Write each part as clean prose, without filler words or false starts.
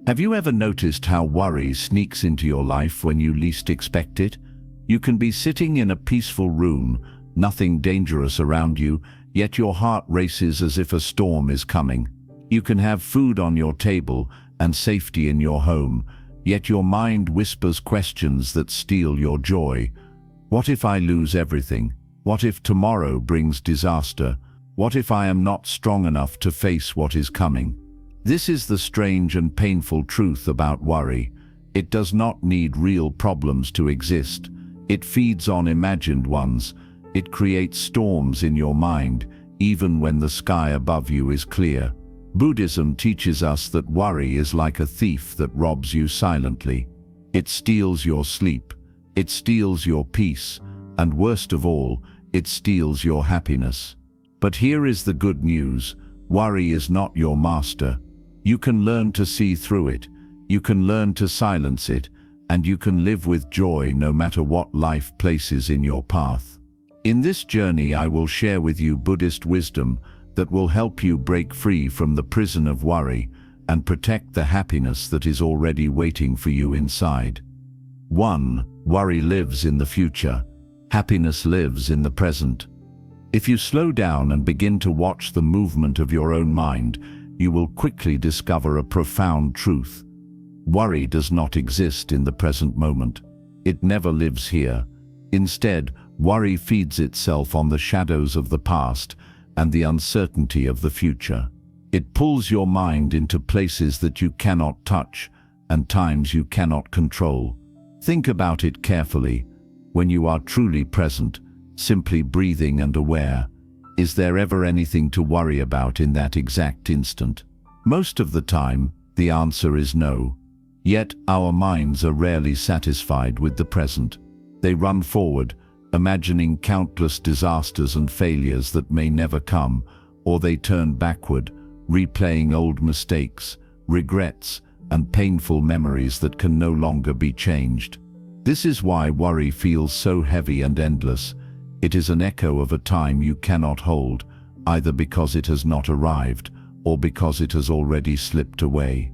Have you ever noticed how worry sneaks into your life when you least expect it? You can be sitting in a peaceful room, nothing dangerous around you, yet your heart races as if a storm is coming. You can have food on your table and safety in your home, yet your mind whispers questions that steal your joy. What if I lose everything? What if tomorrow brings disaster? What if I am not strong enough to face what is coming? This is the strange and painful truth about worry. It does not need real problems to exist. It feeds on imagined ones. It creates storms in your mind, even when the sky above you is clear. Buddhism teaches us that worry is like a thief that robs you silently. It steals your sleep, it steals your peace, and worst of all, it steals your happiness. But here is the good news: worry is not your master. You can learn to see through it, you can learn to silence it, and you can live with joy no matter what life places in your path. In this journey, I will share with you Buddhist wisdom that will help you break free from the prison of worry and protect the happiness that is already waiting for you inside. 1. Worry lives in the future. Happiness lives in the present. If you slow down and begin to watch the movement of your own mind, you will quickly discover a profound truth. Worry does not exist in the present moment. It never lives here. Instead, worry feeds itself on the shadows of the past and the uncertainty of the future. It pulls your mind into places that you cannot touch and times you cannot control. Think about it carefully. When you are truly present, simply breathing and aware, is there ever anything to worry about in that exact instant? Most of the time, the answer is no. Yet our minds are rarely satisfied with the present. They run forward, imagining countless disasters and failures that may never come, or they turn backward, replaying old mistakes, regrets, and painful memories that can no longer be changed. This is why worry feels so heavy and endless. It is an echo of a time you cannot hold, either because it has not arrived, or because it has already slipped away.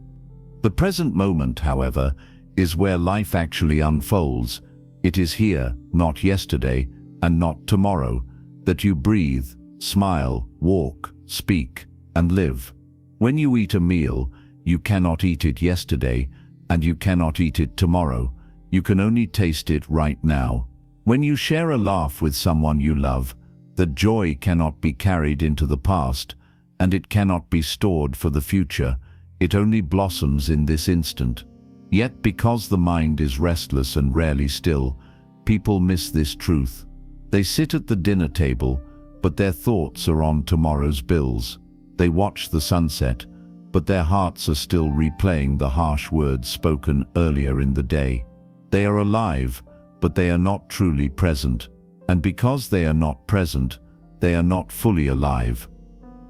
The present moment, however, is where life actually unfolds. It is here, not yesterday, and not tomorrow, that you breathe, smile, walk, speak, and live. When you eat a meal, you cannot eat it yesterday, and you cannot eat it tomorrow. You can only taste it right now. When you share a laugh with someone you love, the joy cannot be carried into the past, and it cannot be stored for the future. It only blossoms in this instant. Yet because the mind is restless and rarely still, people miss this truth. They sit at the dinner table, but their thoughts are on tomorrow's bills. They watch the sunset, but their hearts are still replaying the harsh words spoken earlier in the day. They are alive, but they are not truly present. And because they are not present, they are not fully alive.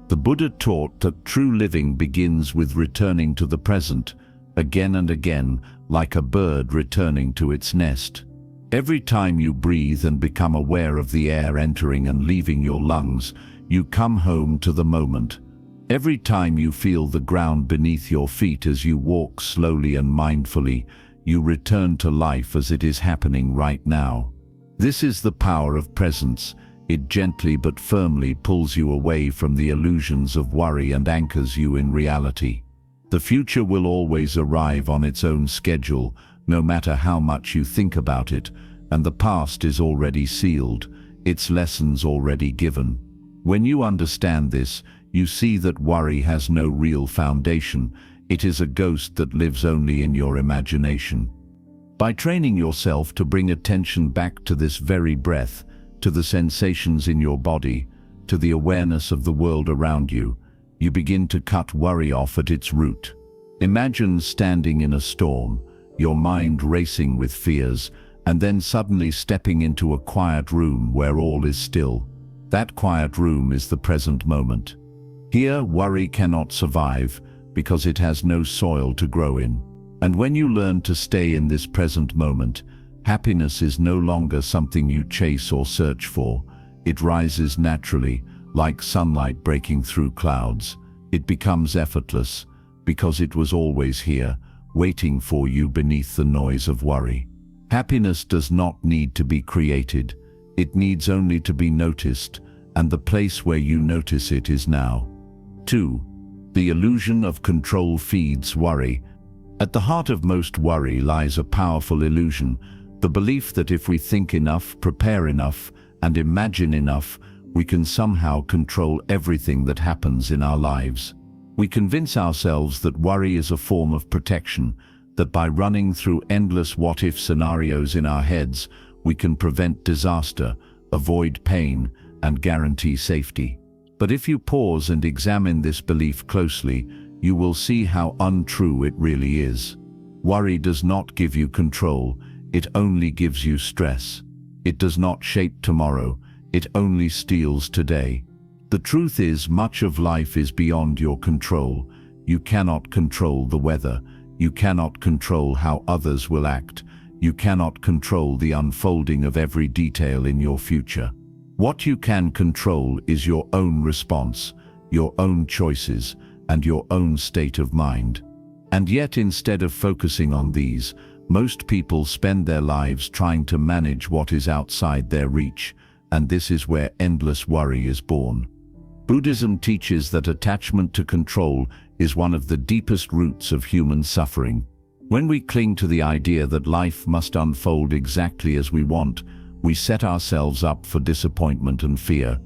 The Buddha taught that true living begins with returning to the present, again and again, like a bird returning to its nest. Every time you breathe and become aware of the air entering and leaving your lungs, you come home to the moment. Every time you feel the ground beneath your feet as you walk slowly and mindfully, you return to life as it is happening right now. This is the power of presence. It gently but firmly pulls you away from the illusions of worry and anchors you in reality. The future will always arrive on its own schedule, no matter how much you think about it, and the past is already sealed, its lessons already given. When you understand this, you see that worry has no real foundation. It is a ghost that lives only in your imagination. By training yourself to bring attention back to this very breath, to the sensations in your body, to the awareness of the world around you, you begin to cut worry off at its root. Imagine standing in a storm, your mind racing with fears, and then suddenly stepping into a quiet room where all is still. That quiet room is the present moment. Here, worry cannot survive because it has no soil to grow in. And when you learn to stay in this present moment, happiness is no longer something you chase or search for. It rises naturally, like sunlight breaking through clouds. It becomes effortless, because it was always here, waiting for you beneath the noise of worry. Happiness does not need to be created. It needs only to be noticed, and the place where you notice it is now. 2. The illusion of control feeds worry. At the heart of most worry lies a powerful illusion, the belief that if we think enough, prepare enough, and imagine enough, we can somehow control everything that happens in our lives. We convince ourselves that worry is a form of protection, that by running through endless what-if scenarios in our heads, we can prevent disaster, avoid pain, and guarantee safety. But if you pause and examine this belief closely, you will see how untrue it really is. Worry does not give you control, it only gives you stress. It does not shape tomorrow, it only steals today. The truth is, much of life is beyond your control. You cannot control the weather. You cannot control how others will act. You cannot control the unfolding of every detail in your future. What you can control is your own response, your own choices, and your own state of mind. And yet, instead of focusing on these, most people spend their lives trying to manage what is outside their reach, and this is where endless worry is born. Buddhism teaches that attachment to control is one of the deepest roots of human suffering. When we cling to the idea that life must unfold exactly as we want, we set ourselves up for disappointment and fear.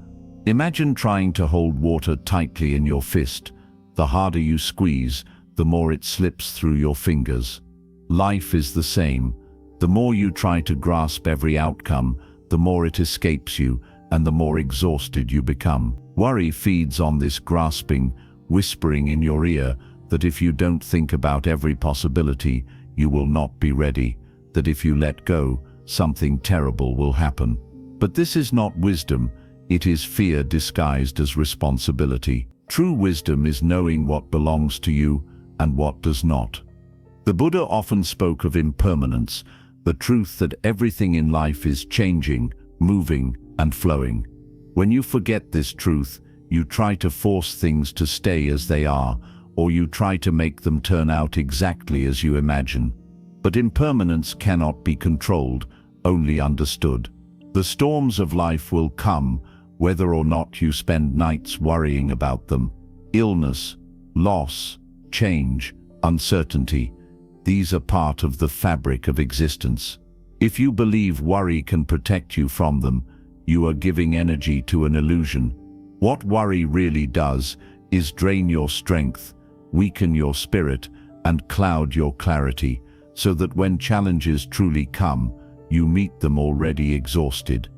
Imagine trying to hold water tightly in your fist. The harder you squeeze, the more it slips through your fingers. Life is the same. The more you try to grasp every outcome, the more it escapes you, and the more exhausted you become. Worry feeds on this grasping, whispering in your ear that if you don't think about every possibility, you will not be ready, that if you let go, something terrible will happen. But this is not wisdom, it is fear disguised as responsibility. True wisdom is knowing what belongs to you and what does not. The Buddha often spoke of impermanence, the truth that everything in life is changing, moving, and flowing. When you forget this truth, you try to force things to stay as they are, or you try to make them turn out exactly as you imagine. But impermanence cannot be controlled, only understood. The storms of life will come, whether or not you spend nights worrying about them. Illness, loss, change, uncertainty, these are part of the fabric of existence. If you believe worry can protect you from them, you are giving energy to an illusion. What worry really does is drain your strength, weaken your spirit, and cloud your clarity, so that when challenges truly come, you meet them already exhausted.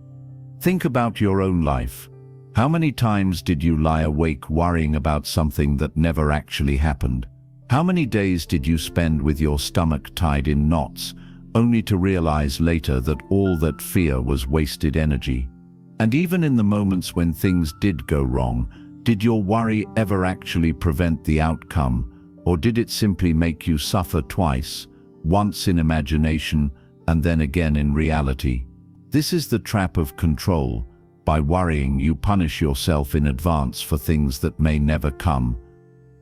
Think about your own life. How many times did you lie awake worrying about something that never actually happened? How many days did you spend with your stomach tied in knots, only to realize later that all that fear was wasted energy? And even in the moments when things did go wrong, did your worry ever actually prevent the outcome, or did it simply make you suffer twice, once in imagination and then again in reality? This is the trap of control. By worrying, you punish yourself in advance for things that may never come.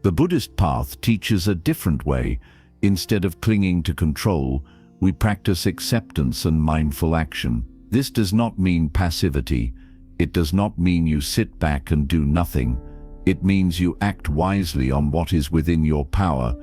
The Buddhist path teaches a different way. Instead of clinging to control, we practice acceptance and mindful action. This does not mean passivity. It does not mean you sit back and do nothing. It means you act wisely on what is within your power,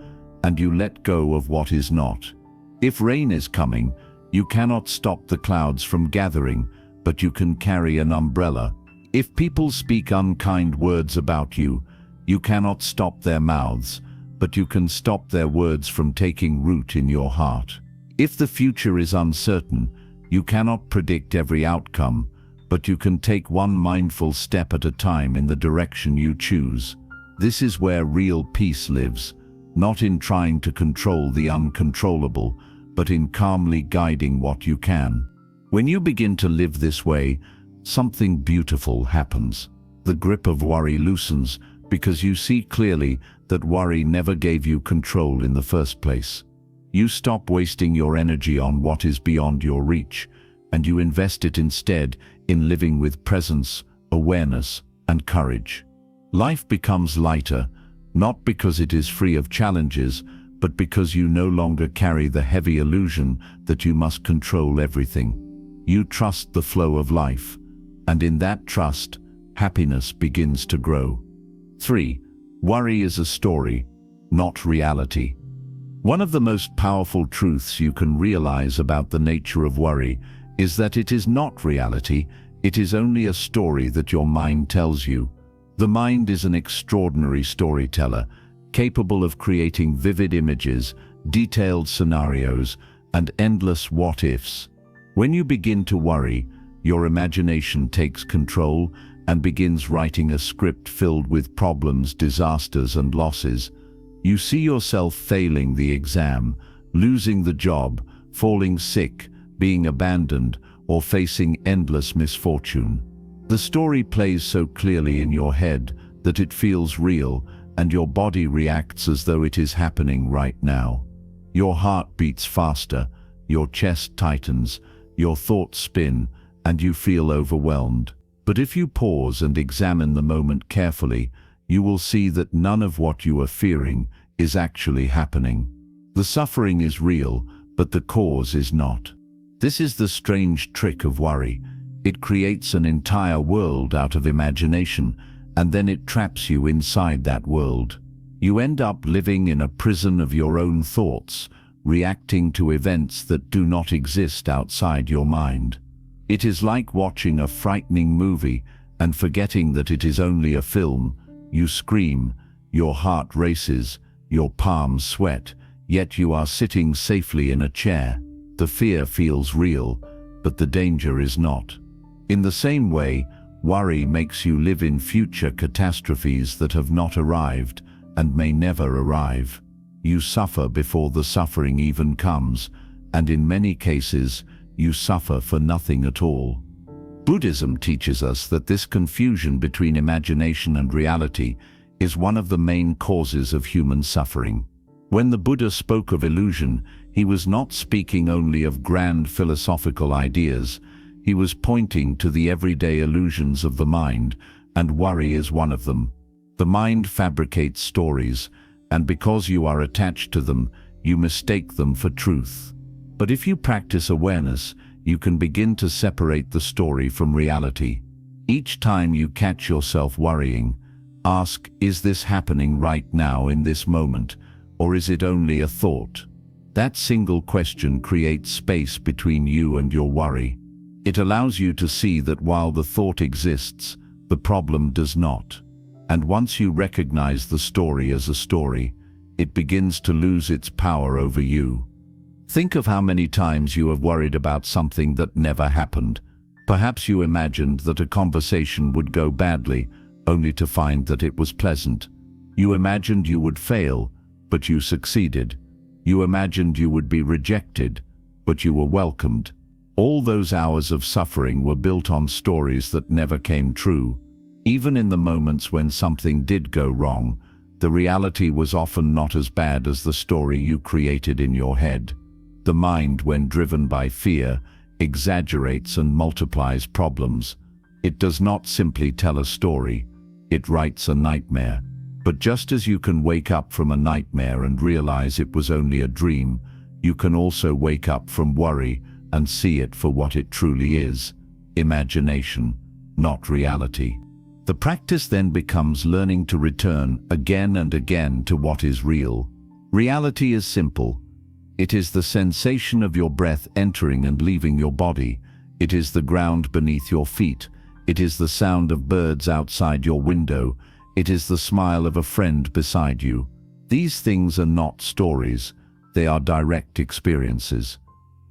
and you let go of what is not. If rain is coming, you cannot stop the clouds from gathering, but you can carry an umbrella. If people speak unkind words about you, you cannot stop their mouths, but you can stop their words from taking root in your heart. If the future is uncertain, you cannot predict every outcome, but you can take one mindful step at a time in the direction you choose. This is where real peace lives, not in trying to control the uncontrollable, but in calmly guiding what you can. When you begin to live this way, something beautiful happens. The grip of worry loosens because you see clearly that worry never gave you control in the first place. You stop wasting your energy on what is beyond your reach, and you invest it instead in living with presence, awareness, and courage. Life becomes lighter, not because it is free of challenges, but because you no longer carry the heavy illusion that you must control everything. You trust the flow of life, and in that trust, happiness begins to grow. 3. Worry is a story, not reality. One of the most powerful truths you can realize about the nature of worry is that it is not reality, it is only a story that your mind tells you. The mind is an extraordinary storyteller, capable of creating vivid images, detailed scenarios, and endless what-ifs. When you begin to worry, your imagination takes control and begins writing a script filled with problems, disasters, and losses. You see yourself failing the exam, losing the job, falling sick, being abandoned, or facing endless misfortune. The story plays so clearly in your head that it feels real, and your body reacts as though it is happening right now. Your heart beats faster, your chest tightens, your thoughts spin, and you feel overwhelmed. But if you pause and examine the moment carefully, you will see that none of what you are fearing is actually happening. The suffering is real, but the cause is not. This is the strange trick of worry. It creates an entire world out of imagination, and then it traps you inside that world. You end up living in a prison of your own thoughts, reacting to events that do not exist outside your mind. It is like watching a frightening movie and forgetting that it is only a film. You scream, your heart races, your palms sweat, yet you are sitting safely in a chair. The fear feels real, but the danger is not. In the same way, worry makes you live in future catastrophes that have not arrived and may never arrive. You suffer before the suffering even comes, and in many cases, you suffer for nothing at all. Buddhism teaches us that this confusion between imagination and reality is one of the main causes of human suffering. When the Buddha spoke of illusion, he was not speaking only of grand philosophical ideas. He was pointing to the everyday illusions of the mind, and worry is one of them. The mind fabricates stories, and because you are attached to them, you mistake them for truth. But if you practice awareness, you can begin to separate the story from reality. Each time you catch yourself worrying, ask, is this happening right now in this moment, or is it only a thought? That single question creates space between you and your worry. It allows you to see that while the thought exists, the problem does not. And once you recognize the story as a story, it begins to lose its power over you. Think of how many times you have worried about something that never happened. Perhaps you imagined that a conversation would go badly, only to find that it was pleasant. You imagined you would fail, but you succeeded. You imagined you would be rejected, but you were welcomed. All those hours of suffering were built on stories that never came true. Even in the moments when something did go wrong, the reality was often not as bad as the story you created in your head. The mind, when driven by fear, exaggerates and multiplies problems. It does not simply tell a story, it writes a nightmare. But just as you can wake up from a nightmare and realize it was only a dream, you can also wake up from worry and see it for what it truly is: imagination, not reality. The practice then becomes learning to return again and again to what is real. Reality is simple. It is the sensation of your breath entering and leaving your body. It is the ground beneath your feet. It is the sound of birds outside your window. It is the smile of a friend beside you. These things are not stories. They are direct experiences.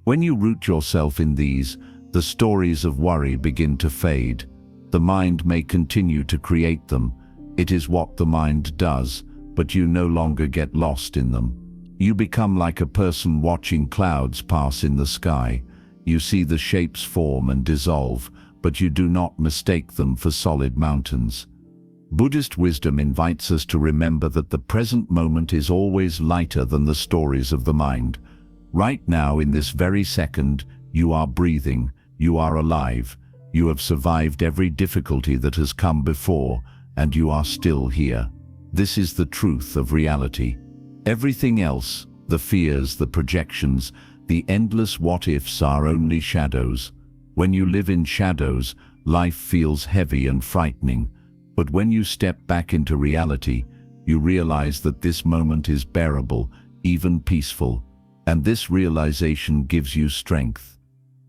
When you root yourself in these, the stories of worry begin to fade. The mind may continue to create them. It is what the mind does, but you no longer get lost in them. You become like a person watching clouds pass in the sky. You see the shapes form and dissolve, but you do not mistake them for solid mountains. Buddhist wisdom invites us to remember that the present moment is always lighter than the stories of the mind. Right now, in this very second, you are breathing, you are alive, you have survived every difficulty that has come before, and you are still here. This is the truth of reality. Everything else, the fears, the projections, the endless what-ifs are only shadows. When you live in shadows, life feels heavy and frightening. But when you step back into reality, you realize that this moment is bearable, even peaceful. And this realization gives you strength.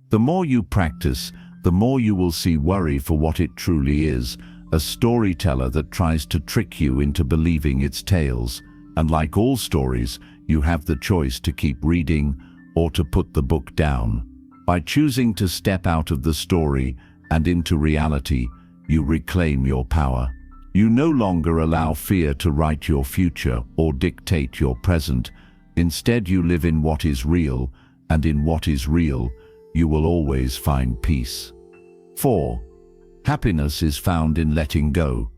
The more you practice, the more you will see worry for what it truly is, a storyteller that tries to trick you into believing its tales. And like all stories, you have the choice to keep reading or to put the book down. By choosing to step out of the story and into reality, you reclaim your power. You no longer allow fear to write your future or dictate your present. Instead, you live in what is real, and in what is real, you will always find peace. 4. Happiness is found in letting go.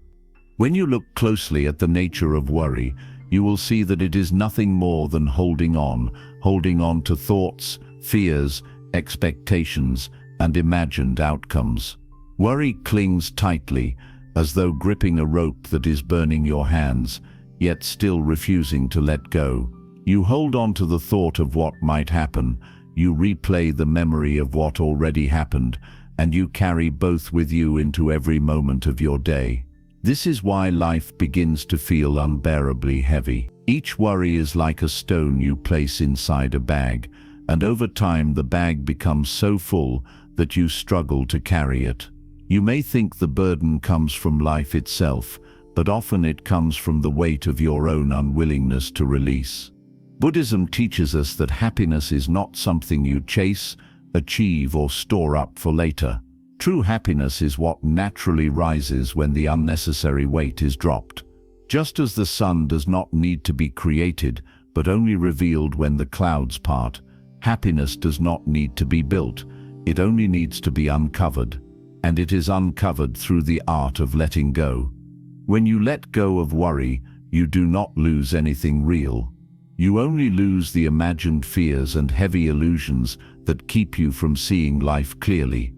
When you look closely at the nature of worry, you will see that it is nothing more than holding on to thoughts, fears, expectations, and imagined outcomes. Worry clings tightly, as though gripping a rope that is burning your hands, yet still refusing to let go. You hold on to the thought of what might happen, you replay the memory of what already happened, and you carry both with you into every moment of your day. This is why life begins to feel unbearably heavy. Each worry is like a stone you place inside a bag, and over time the bag becomes so full that you struggle to carry it. You may think the burden comes from life itself, but often it comes from the weight of your own unwillingness to release. Buddhism teaches us that happiness is not something you chase, achieve, or store up for later. True happiness is what naturally rises when the unnecessary weight is dropped. Just as the sun does not need to be created, but only revealed when the clouds part, happiness does not need to be built, it only needs to be uncovered. And it is uncovered through the art of letting go. When you let go of worry, you do not lose anything real. You only lose the imagined fears and heavy illusions that keep you from seeing life clearly.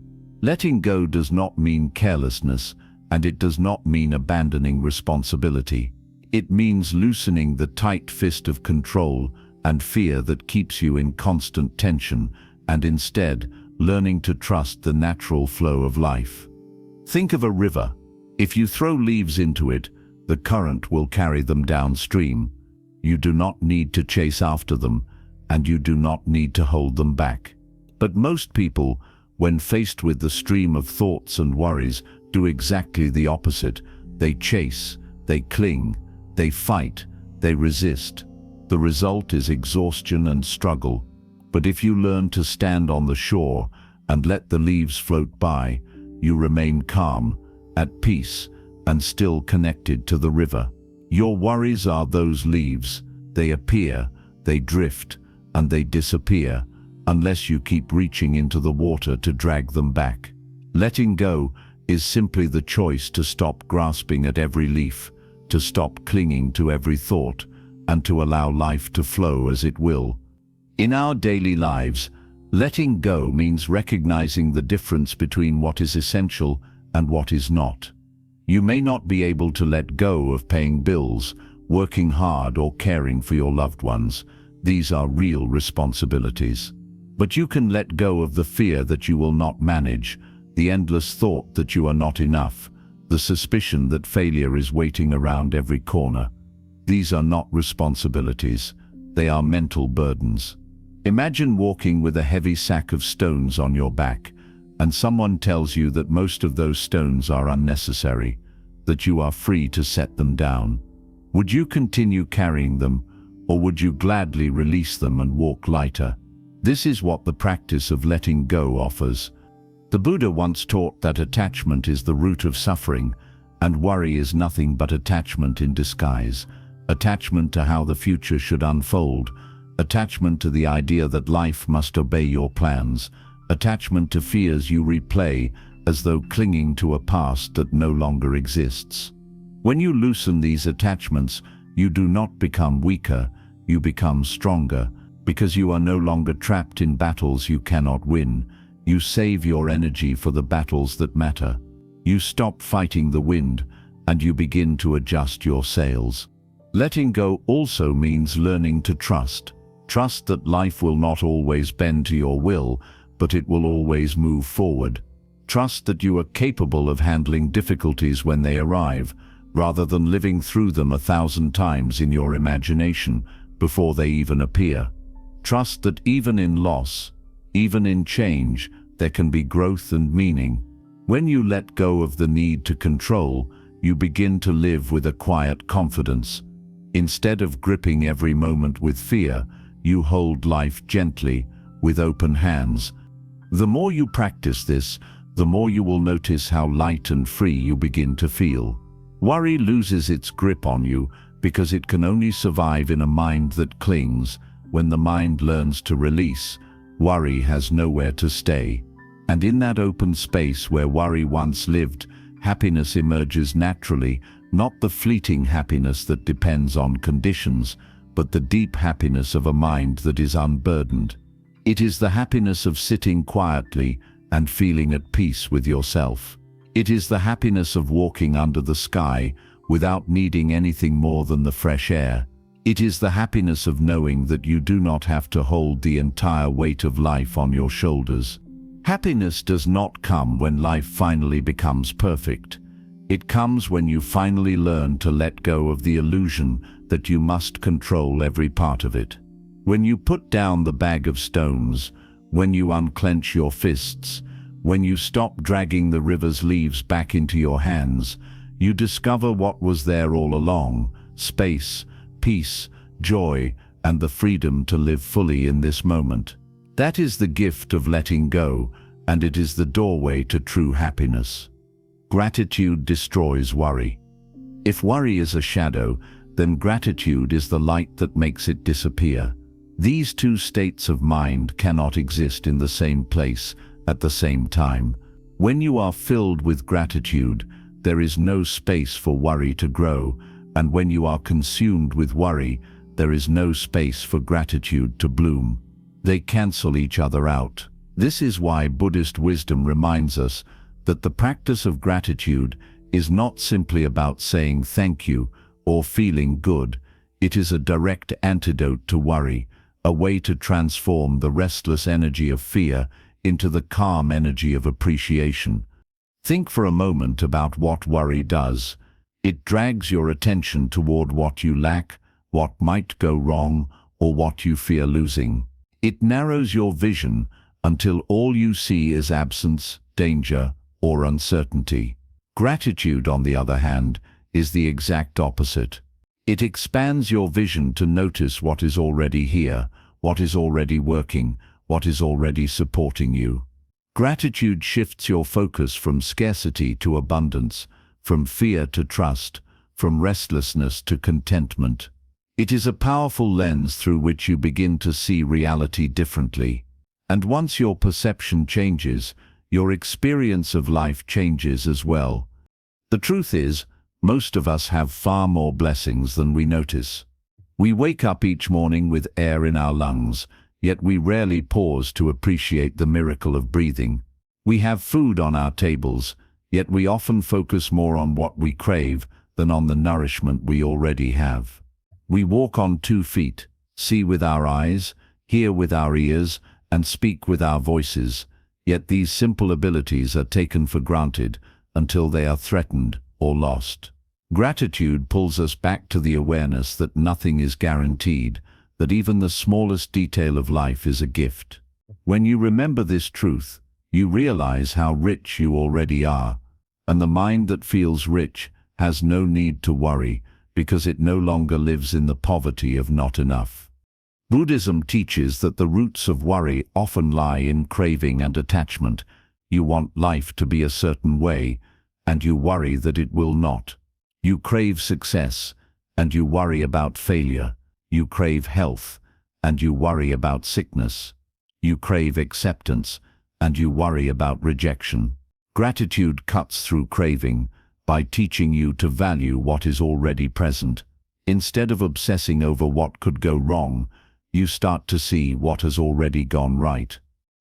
Letting go does not mean carelessness, and it does not mean abandoning responsibility. It means loosening the tight fist of control and fear that keeps you in constant tension, and instead learning to trust the natural flow of life. Think of a river. If you throw leaves into it, the current will carry them downstream. You do not need to chase after them, and you do not need to hold them back. But most people, when faced with the stream of thoughts and worries, do exactly the opposite. They chase, they cling, they fight, they resist. The result is exhaustion and struggle. But if you learn to stand on the shore and let the leaves float by, you remain calm, at peace, and still connected to the river. Your worries are those leaves. They appear, they drift, and they disappear, unless you keep reaching into the water to drag them back. Letting go is simply the choice to stop grasping at every leaf, to stop clinging to every thought, and to allow life to flow as it will. In our daily lives, letting go means recognizing the difference between what is essential and what is not. You may not be able to let go of paying bills, working hard, or caring for your loved ones. These are real responsibilities. But you can let go of the fear that you will not manage, the endless thought that you are not enough, the suspicion that failure is waiting around every corner. These are not responsibilities, they are mental burdens. Imagine walking with a heavy sack of stones on your back, and someone tells you that most of those stones are unnecessary, that you are free to set them down. Would you continue carrying them, or would you gladly release them and walk lighter? This is what the practice of letting go offers. The Buddha once taught that attachment is the root of suffering, and worry is nothing but attachment in disguise. Attachment to how the future should unfold, attachment to the idea that life must obey your plans, attachment to fears you replay as though clinging to a past that no longer exists. When you loosen these attachments, you do not become weaker, you become stronger, because you are no longer trapped in battles you cannot win. You save your energy for the battles that matter. You stop fighting the wind, and you begin to adjust your sails. Letting go also means learning to trust. Trust that life will not always bend to your will, but it will always move forward. Trust that you are capable of handling difficulties when they arrive, rather than living through them 1,000 times in your imagination before they even appear. Trust that even in loss, even in change, there can be growth and meaning. When you let go of the need to control, you begin to live with a quiet confidence. Instead of gripping every moment with fear, you hold life gently, with open hands. The more you practice this, the more you will notice how light and free you begin to feel. Worry loses its grip on you because it can only survive in a mind that clings. When the mind learns to release, worry has nowhere to stay. And in that open space where worry once lived, happiness emerges naturally, not the fleeting happiness that depends on conditions, but the deep happiness of a mind that is unburdened. It is the happiness of sitting quietly and feeling at peace with yourself. It is the happiness of walking under the sky without needing anything more than the fresh air. It is the happiness of knowing that you do not have to hold the entire weight of life on your shoulders. Happiness does not come when life finally becomes perfect. It comes when you finally learn to let go of the illusion that you must control every part of it. When you put down the bag of stones, when you unclench your fists, when you stop dragging the river's leaves back into your hands, you discover what was there all along: space, peace, joy, and the freedom to live fully in this moment. That is the gift of letting go, and it is the doorway to true happiness. Gratitude destroys worry. If worry is a shadow, then gratitude is the light that makes it disappear. These two states of mind cannot exist in the same place at the same time. When you are filled with gratitude, there is no space for worry to grow, and when you are consumed with worry, there is no space for gratitude to bloom. They cancel each other out. This is why Buddhist wisdom reminds us that the practice of gratitude is not simply about saying thank you or feeling good. It is a direct antidote to worry, a way to transform the restless energy of fear into the calm energy of appreciation. Think for a moment about what worry does. It drags your attention toward what you lack, what might go wrong, or what you fear losing. It narrows your vision until all you see is absence, danger, or uncertainty. Gratitude, on the other hand, is the exact opposite. It expands your vision to notice what is already here, what is already working, what is already supporting you. Gratitude shifts your focus from scarcity to abundance, from fear to trust, from restlessness to contentment. It is a powerful lens through which you begin to see reality differently. And once your perception changes, your experience of life changes as well. The truth is, most of us have far more blessings than we notice. We wake up each morning with air in our lungs, yet we rarely pause to appreciate the miracle of breathing. We have food on our tables, yet we often focus more on what we crave than on the nourishment we already have. We walk on 2 feet, see with our eyes, hear with our ears, and speak with our voices, yet these simple abilities are taken for granted until they are threatened or lost. Gratitude pulls us back to the awareness that nothing is guaranteed, that even the smallest detail of life is a gift. When you remember this truth, you realize how rich you already are, and the mind that feels rich has no need to worry because it no longer lives in the poverty of not enough. Buddhism teaches that the roots of worry often lie in craving and attachment. You want life to be a certain way, and you worry that it will not. You crave success, and you worry about failure. You crave health, and you worry about sickness. You crave acceptance, and you worry about rejection. Gratitude cuts through craving by teaching you to value what is already present. Instead of obsessing over what could go wrong, you start to see what has already gone right.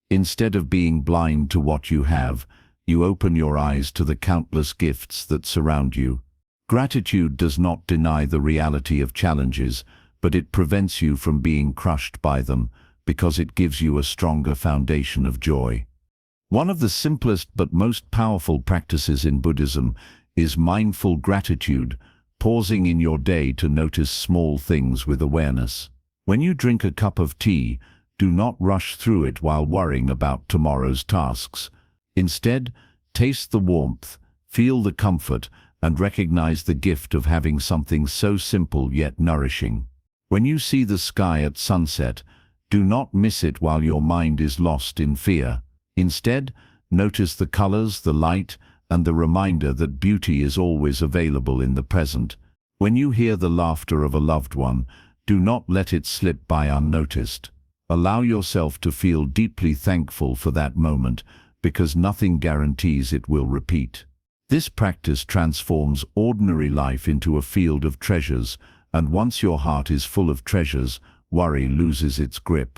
Instead of being blind to what you have, you open your eyes to the countless gifts that surround you. Gratitude does not deny the reality of challenges, but it prevents you from being crushed by them because it gives you a stronger foundation of joy. One of the simplest but most powerful practices in Buddhism is mindful gratitude, pausing in your day to notice small things with awareness. When you drink a cup of tea, do not rush through it while worrying about tomorrow's tasks. Instead, taste the warmth, feel the comfort, and recognize the gift of having something so simple yet nourishing. When you see the sky at sunset, do not miss it while your mind is lost in fear. Instead, notice the colors, the light, and the reminder that beauty is always available in the present. When you hear the laughter of a loved one, do not let it slip by unnoticed. Allow yourself to feel deeply thankful for that moment, because nothing guarantees it will repeat. This practice transforms ordinary life into a field of treasures, and once your heart is full of treasures, worry loses its grip.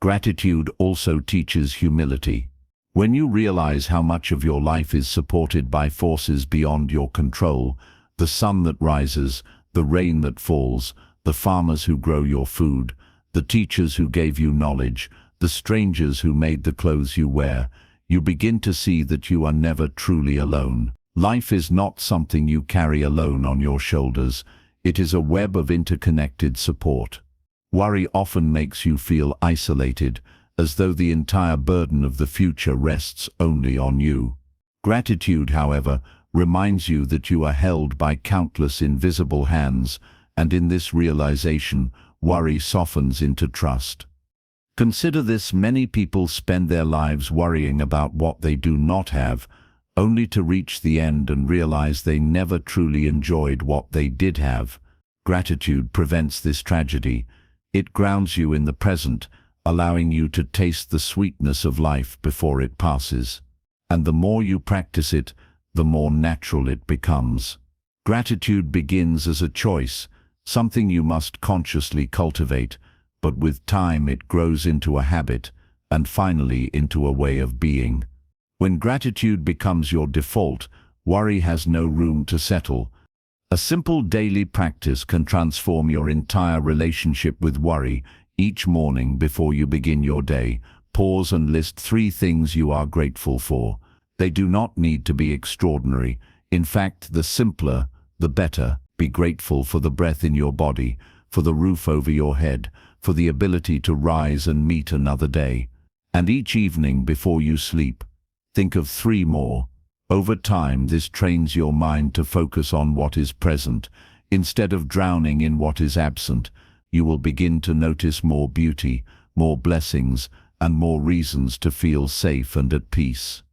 Gratitude also teaches humility. When you realize how much of your life is supported by forces beyond your control, the sun that rises, the rain that falls, the farmers who grow your food, the teachers who gave you knowledge, the strangers who made the clothes you wear, you begin to see that you are never truly alone. Life is not something you carry alone on your shoulders. It is a web of interconnected support. Worry often makes you feel isolated, as though the entire burden of the future rests only on you. Gratitude, however, reminds you that you are held by countless invisible hands, and in this realization, worry softens into trust. Consider this: many people spend their lives worrying about what they do not have, only to reach the end and realize they never truly enjoyed what they did have. Gratitude prevents this tragedy. It grounds you in the present, allowing you to taste the sweetness of life before it passes. And the more you practice it, the more natural it becomes. Gratitude begins as a choice, something you must consciously cultivate, but with time it grows into a habit, and finally into a way of being. When gratitude becomes your default, worry has no room to settle. A simple daily practice can transform your entire relationship with worry. Each morning before you begin your day, pause and list 3 things you are grateful for. They do not need to be extraordinary. In fact, the simpler, the better. Be grateful for the breath in your body, for the roof over your head, for the ability to rise and meet another day. And each evening before you sleep, think of 3 more. Over time, this trains your mind to focus on what is present. Instead of drowning in what is absent, you will begin to notice more beauty, more blessings, and more reasons to feel safe and at peace.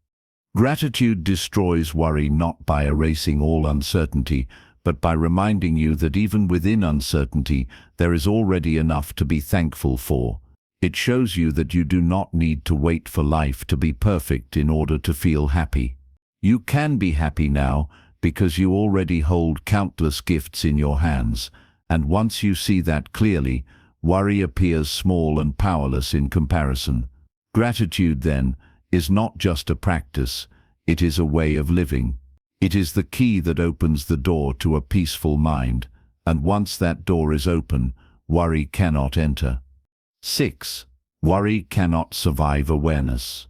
Gratitude destroys worry not by erasing all uncertainty, but by reminding you that even within uncertainty, there is already enough to be thankful for. It shows you that you do not need to wait for life to be perfect in order to feel happy. You can be happy now because you already hold countless gifts in your hands, and once you see that clearly, worry appears small and powerless in comparison. Gratitude, then, is not just a practice, it is a way of living. It is the key that opens the door to a peaceful mind, and once that door is open, worry cannot enter. 6. Worry cannot survive awareness.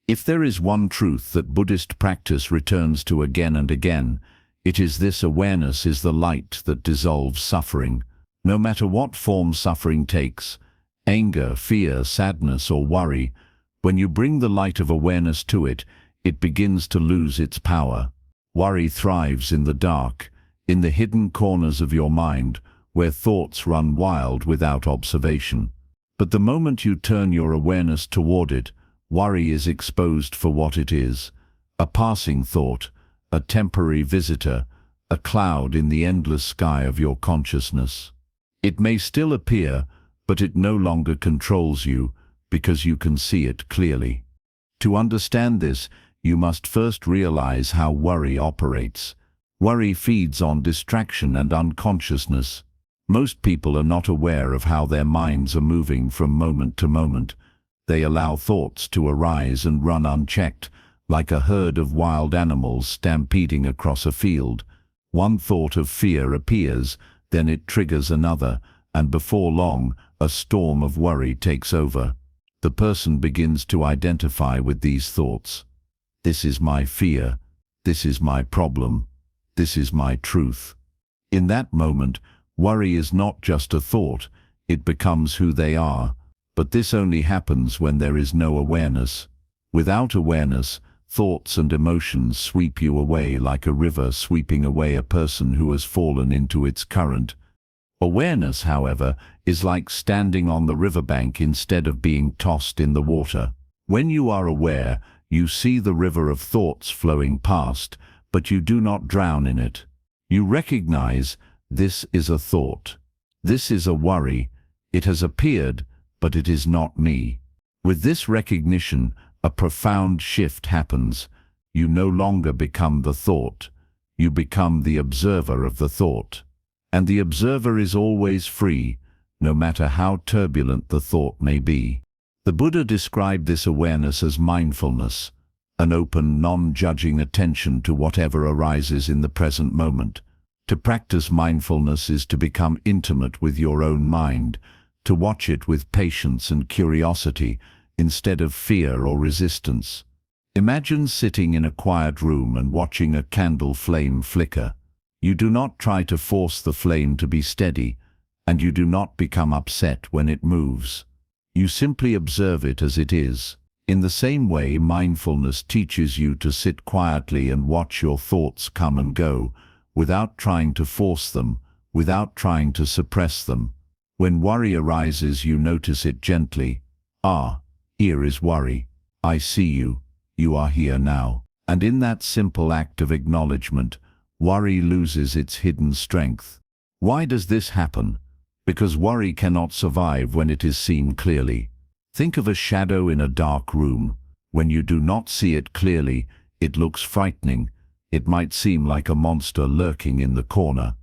If there is one truth that Buddhist practice returns to again and again, it is this: awareness is the light that dissolves suffering. No matter what form suffering takes, anger, fear, sadness, or worry, when you bring the light of awareness to it, it begins to lose its power. Worry thrives in the dark, in the hidden corners of your mind, where thoughts run wild without observation. But the moment you turn your awareness toward it, worry is exposed for what it is: a passing thought, a temporary visitor, a cloud in the endless sky of your consciousness. It may still appear, but it no longer controls you, because you can see it clearly. To understand this, you must first realize how worry operates. Worry feeds on distraction and unconsciousness. Most people are not aware of how their minds are moving from moment to moment. They allow thoughts to arise and run unchecked, like a herd of wild animals stampeding across a field. One thought of fear appears, then it triggers another, and before long, a storm of worry takes over. The person begins to identify with these thoughts. This is my fear. This is my problem. This is my truth. In that moment, worry is not just a thought, it becomes who they are. But this only happens when there is no awareness. Without awareness, thoughts and emotions sweep you away like a river sweeping away a person who has fallen into its current. Awareness, however, is like standing on the riverbank instead of being tossed in the water. When you are aware, you see the river of thoughts flowing past, but you do not drown in it. You recognize, this is a thought. This is a worry. It has appeared, but it is not me. With this recognition, a profound shift happens. You no longer become the thought. You become the observer of the thought. And the observer is always free, no matter how turbulent the thought may be. The Buddha described this awareness as mindfulness, an open, non-judging attention to whatever arises in the present moment. To practice mindfulness is to become intimate with your own mind, to watch it with patience and curiosity instead of fear or resistance. Imagine sitting in a quiet room and watching a candle flame flicker. You do not try to force the flame to be steady, and you do not become upset when it moves. You simply observe it as it is. In the same way, mindfulness teaches you to sit quietly and watch your thoughts come and go, without trying to force them, without trying to suppress them. When worry arises, you notice it gently. Ah, here is worry. I see you. You are here now. And in that simple act of acknowledgement, worry loses its hidden strength. Why does this happen? Because worry cannot survive when it is seen clearly. Think of a shadow in a dark room. When you do not see it clearly, it looks frightening. It might seem like a monster lurking in the corner.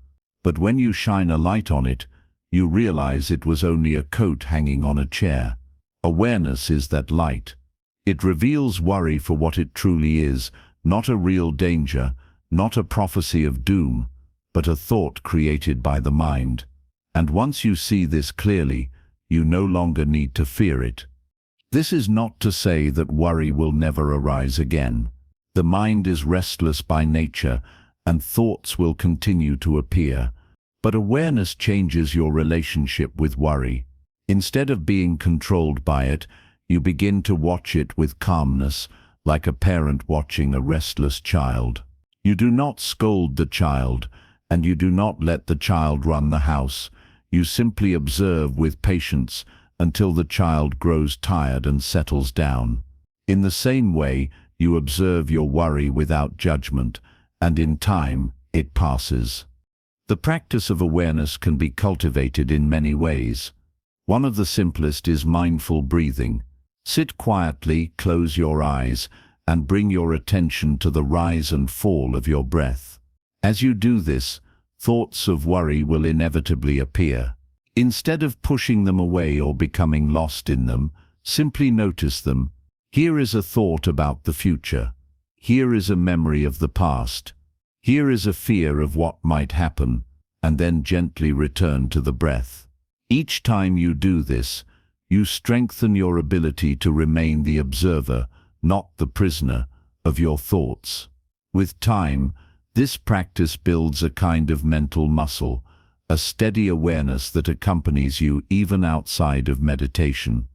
But when you shine a light on it, you realize it was only a coat hanging on a chair. Awareness is that light. It reveals worry for what it truly is, not a real danger, not a prophecy of doom, but a thought created by the mind. And once you see this clearly, you no longer need to fear it. This is not to say that worry will never arise again. The mind is restless by nature, and thoughts will continue to appear. But awareness changes your relationship with worry. Instead of being controlled by it, you begin to watch it with calmness, like a parent watching a restless child. You do not scold the child, and you do not let the child run the house. You simply observe with patience until the child grows tired and settles down. In the same way, you observe your worry without judgment, and in time, it passes. The practice of awareness can be cultivated in many ways. One of the simplest is mindful breathing. Sit quietly, close your eyes, and bring your attention to the rise and fall of your breath. As you do this, thoughts of worry will inevitably appear. Instead of pushing them away or becoming lost in them, simply notice them. Here is a thought about the future. Here is a memory of the past. Here is a fear of what might happen, and then gently return to the breath. Each time you do this, you strengthen your ability to remain the observer, not the prisoner, of your thoughts. With time, this practice builds a kind of mental muscle, a steady awareness that accompanies you even outside of meditation.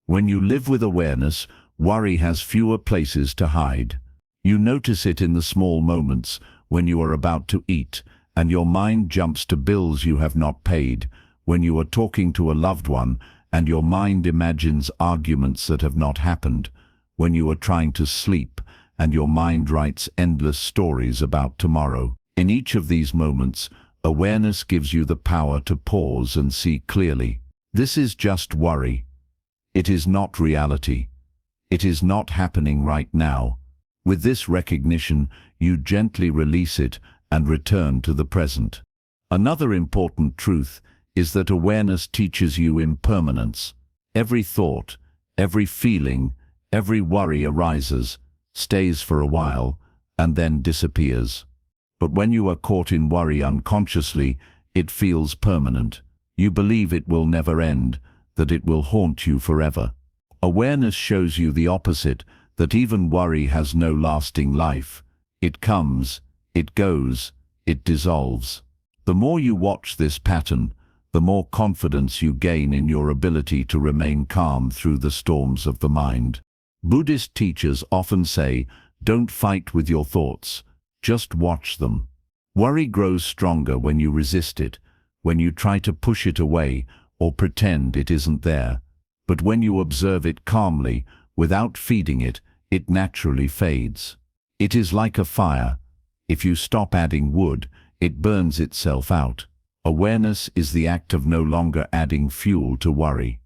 When you live with awareness, worry has fewer places to hide. You notice it in the small moments when you are about to eat, and your mind jumps to bills you have not paid, when you are talking to a loved one, and your mind imagines arguments that have not happened, when you are trying to sleep, and your mind writes endless stories about tomorrow. In each of these moments, awareness gives you the power to pause and see clearly. This is just worry. It is not reality. It is not happening right now. With this recognition, you gently release it and return to the present. Another important truth is that awareness teaches you impermanence. Every thought, every feeling, every worry arises, stays for a while, and then disappears. But when you are caught in worry unconsciously, it feels permanent. You believe it will never end, that it will haunt you forever. Awareness shows you the opposite, that even worry has no lasting life. It comes, it goes, it dissolves. The more you watch this pattern, the more confidence you gain in your ability to remain calm through the storms of the mind. Buddhist teachers often say, don't fight with your thoughts, just watch them. Worry grows stronger when you resist it, when you try to push it away or pretend it isn't there. But when you observe it calmly, without feeding it, it naturally fades. It is like a fire. If you stop adding wood, it burns itself out. Awareness is the act of no longer adding fuel to worry.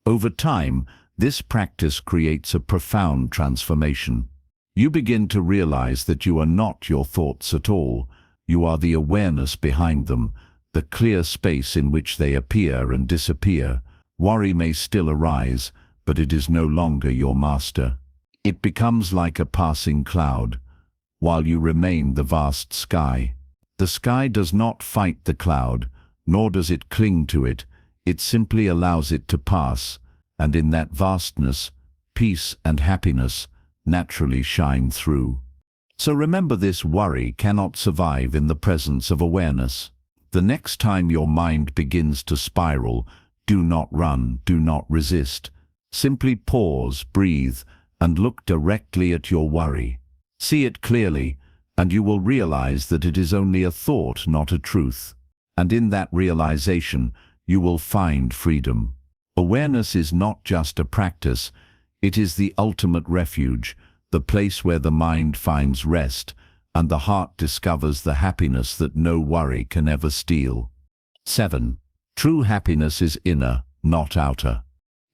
Over time, this practice creates a profound transformation. You begin to realize that you are not your thoughts at all. You are the awareness behind them, the clear space in which they appear and disappear. Worry may still arise, but it is no longer your master. It becomes like a passing cloud, while you remain the vast sky. The sky does not fight the cloud, nor does it cling to it. It simply allows it to pass, and in that vastness, peace and happiness naturally shine through. So remember this: worry cannot survive in the presence of awareness. The next time your mind begins to spiral, do not run, do not resist. Simply pause, breathe, and look directly at your worry. See it clearly, and you will realize that it is only a thought, not a truth. And in that realization, you will find freedom. Awareness is not just a practice, it is the ultimate refuge, the place where the mind finds rest, and the heart discovers the happiness that no worry can ever steal. 7. True happiness is inner, not outer.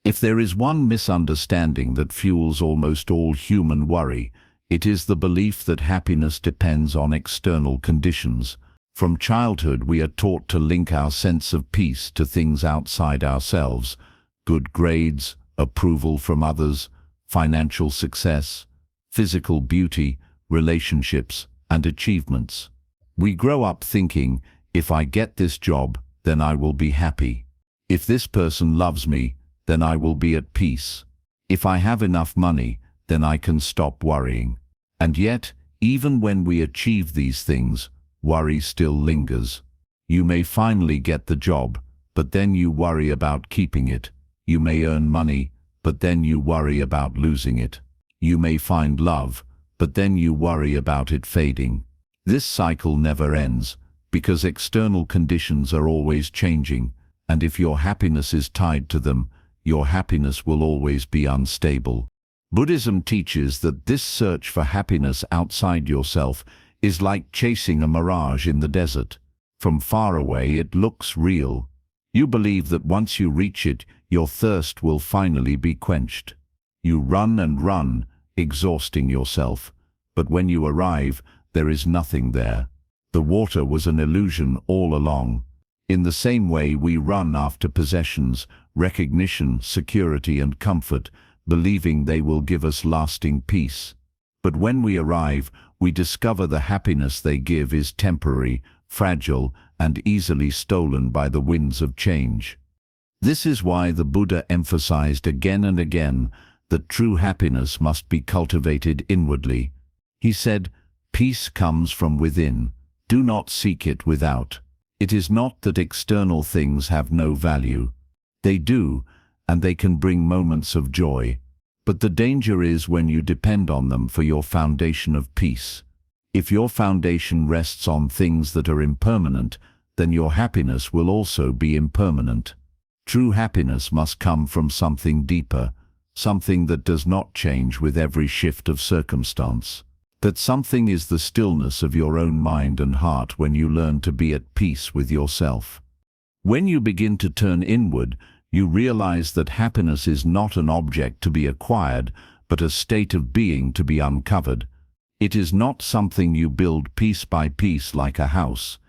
If there is one misunderstanding that fuels almost all human worry, it is the belief that happiness depends on external conditions. From childhood, we are taught to link our sense of peace to things outside ourselves: good grades, approval from others, financial success, physical beauty, relationships, and achievements. We grow up thinking, if I get this job, then I will be happy. If this person loves me, then I will be at peace. If I have enough money, then I can stop worrying. And yet, even when we achieve these things, worry still lingers. You may finally get the job, but then you worry about keeping it. You may earn money, but then you worry about losing it. You may find love, but then you worry about it fading. This cycle never ends, because external conditions are always changing, and if your happiness is tied to them, your happiness will always be unstable. Buddhism teaches that this search for happiness outside yourself is like chasing a mirage in the desert. From far away, it looks real. You believe that once you reach it, your thirst will finally be quenched. You run and run, exhausting yourself. But when you arrive, there is nothing there. The water was an illusion all along. In the same way, we run after possessions, recognition, security, and comfort, believing they will give us lasting peace. But when we arrive, we discover the happiness they give is temporary, fragile, and easily stolen by the winds of change. This is why the Buddha emphasized again and again that true happiness must be cultivated inwardly. He said, "Peace comes from within. Do not seek it without." It is not that external things have no value. They do, and they can bring moments of joy. But the danger is when you depend on them for your foundation of peace. If your foundation rests on things that are impermanent, then your happiness will also be impermanent. True happiness must come from something deeper, something that does not change with every shift of circumstance. That something is the stillness of your own mind and heart when you learn to be at peace with yourself. When you begin to turn inward, you realize that happiness is not an object to be acquired, but a state of being to be uncovered. It is not something you build piece by piece like a house.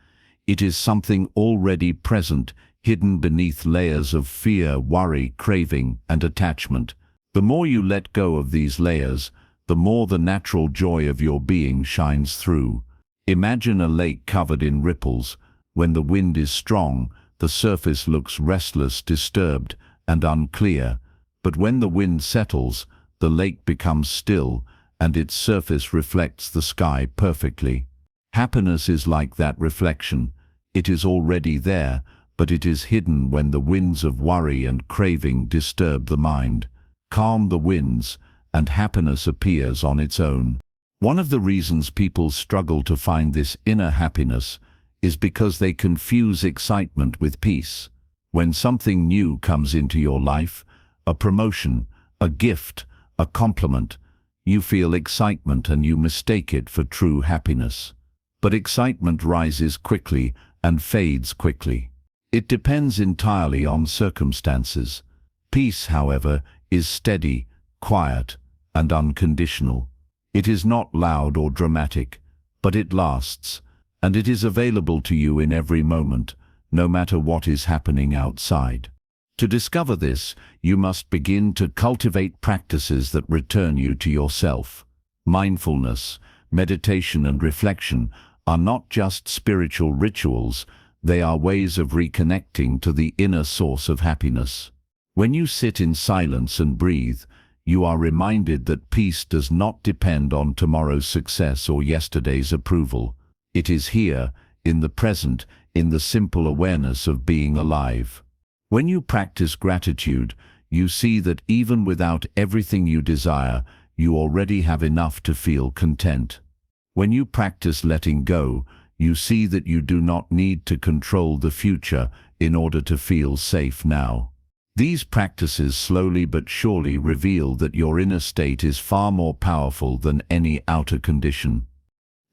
It is something already present, hidden beneath layers of fear, worry, craving, and attachment. The more you let go of these layers, the more the natural joy of your being shines through. Imagine a lake covered in ripples. When the wind is strong, the surface looks restless, disturbed, and unclear. But when the wind settles, the lake becomes still, and its surface reflects the sky perfectly. Happiness is like that reflection. It is already there, but it is hidden when the winds of worry and craving disturb the mind. Calm the winds, and happiness appears on its own. One of the reasons people struggle to find this inner happiness is because they confuse excitement with peace. When something new comes into your life, a promotion, a gift, a compliment, you feel excitement and you mistake it for true happiness. But excitement rises quickly and fades quickly. It depends entirely on circumstances. Peace, however, is steady, quiet, and unconditional. It is not loud or dramatic, but it lasts, and it is available to you in every moment, no matter what is happening outside. To discover this, you must begin to cultivate practices that return you to yourself. Mindfulness, meditation, and reflection are not just spiritual rituals, they are ways of reconnecting to the inner source of happiness. When you sit in silence and breathe, you are reminded that peace does not depend on tomorrow's success or yesterday's approval. It is here, in the present, in the simple awareness of being alive. When you practice gratitude, you see that even without everything you desire, you already have enough to feel content. When you practice letting go, you see that you do not need to control the future in order to feel safe now. These practices slowly but surely reveal that your inner state is far more powerful than any outer condition.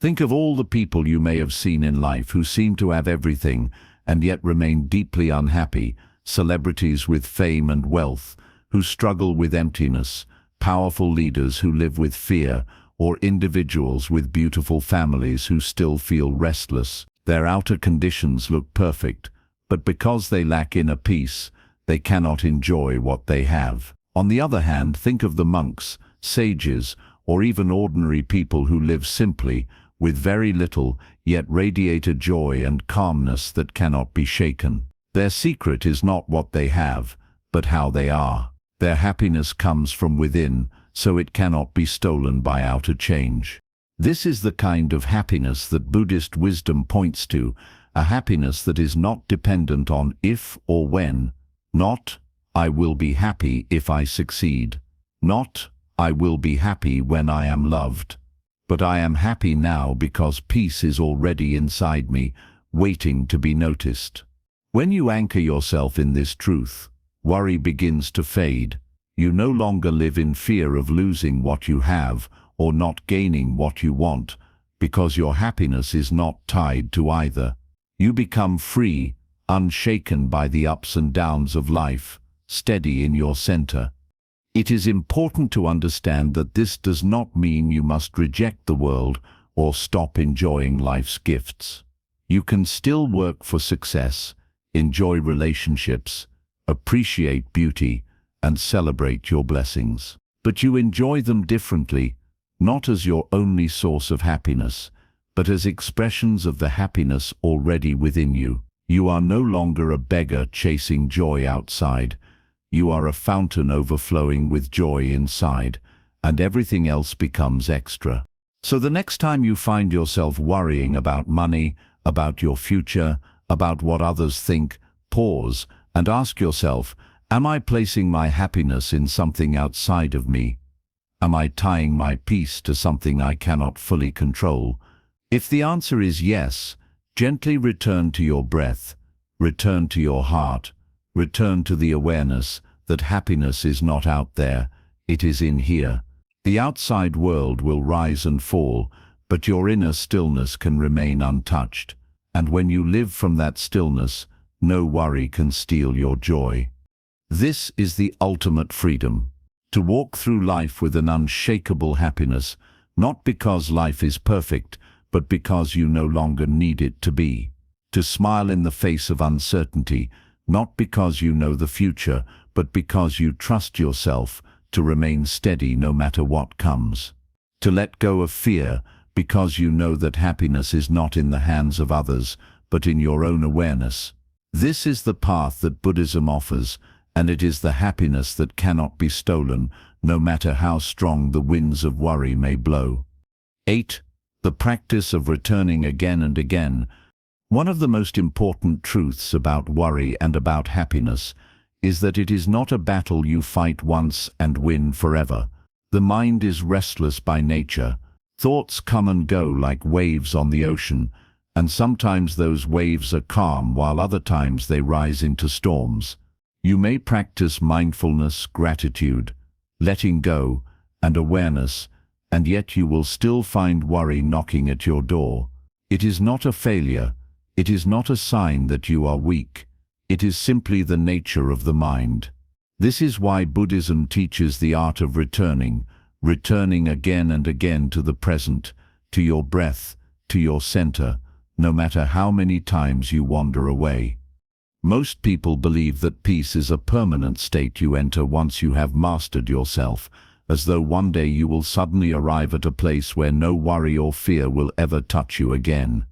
Think of all the people you may have seen in life who seem to have everything and yet remain deeply unhappy, celebrities with fame and wealth who struggle with emptiness, powerful leaders who live with fear, or individuals with beautiful families who still feel restless. Their outer conditions look perfect, but because they lack inner peace, they cannot enjoy what they have. On the other hand, think of the monks, sages, or even ordinary people who live simply, with very little, yet radiate a joy and calmness that cannot be shaken. Their secret is not what they have, but how they are. Their happiness comes from within, so it cannot be stolen by outer change. This is the kind of happiness that Buddhist wisdom points to, a happiness that is not dependent on if or when. Not, I will be happy if I succeed. Not, I will be happy when I am loved. But I am happy now because peace is already inside me, waiting to be noticed. When you anchor yourself in this truth, worry begins to fade. You no longer live in fear of losing what you have or not gaining what you want, because your happiness is not tied to either. You become free, unshaken by the ups and downs of life, steady in your center. It is important to understand that this does not mean you must reject the world or stop enjoying life's gifts. You can still work for success, enjoy relationships, appreciate beauty, and celebrate your blessings. But you enjoy them differently, not as your only source of happiness, but as expressions of the happiness already within you. You are no longer a beggar chasing joy outside. You are a fountain overflowing with joy inside, and everything else becomes extra. So the next time you find yourself worrying about money, about your future, about what others think, pause and ask yourself, am I placing my happiness in something outside of me? Am I tying my peace to something I cannot fully control? If the answer is yes, gently return to your breath, return to your heart, return to the awareness that happiness is not out there, it is in here. The outside world will rise and fall, but your inner stillness can remain untouched. And when you live from that stillness, no worry can steal your joy. This is the ultimate freedom, to walk through life with an unshakable happiness, not because life is perfect, but because you no longer need it to be. To smile in the face of uncertainty, not because you know the future, but because you trust yourself to remain steady no matter what comes. To let go of fear, because you know that happiness is not in the hands of others, but in your own awareness. This is the path that Buddhism offers, and it is the happiness that cannot be stolen, no matter how strong the winds of worry may blow. 8. The practice of returning again and again. One of the most important truths about worry and about happiness is that it is not a battle you fight once and win forever. The mind is restless by nature. Thoughts come and go like waves on the ocean, and sometimes those waves are calm while other times they rise into storms. You may practice mindfulness, gratitude, letting go, and awareness, and yet you will still find worry knocking at your door. It is not a failure. It is not a sign that you are weak. It is simply the nature of the mind. This is why Buddhism teaches the art of returning again and again to the present, to your breath, to your center, no matter how many times you wander away. Most people believe that peace is a permanent state you enter once you have mastered yourself, as though one day you will suddenly arrive at a place where no worry or fear will ever touch you again.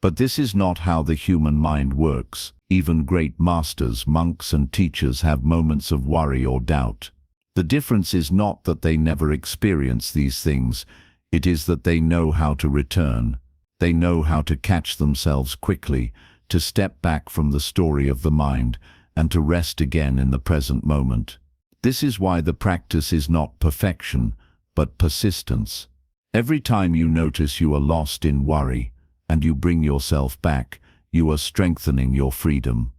But this is not how the human mind works. Even great masters, monks and teachers have moments of worry or doubt. The difference is not that they never experience these things, it is that they know how to return. They know how to catch themselves quickly, to step back from the story of the mind, and to rest again in the present moment. This is why the practice is not perfection, but persistence. Every time you notice you are lost in worry, and you bring yourself back, you are strengthening your freedom.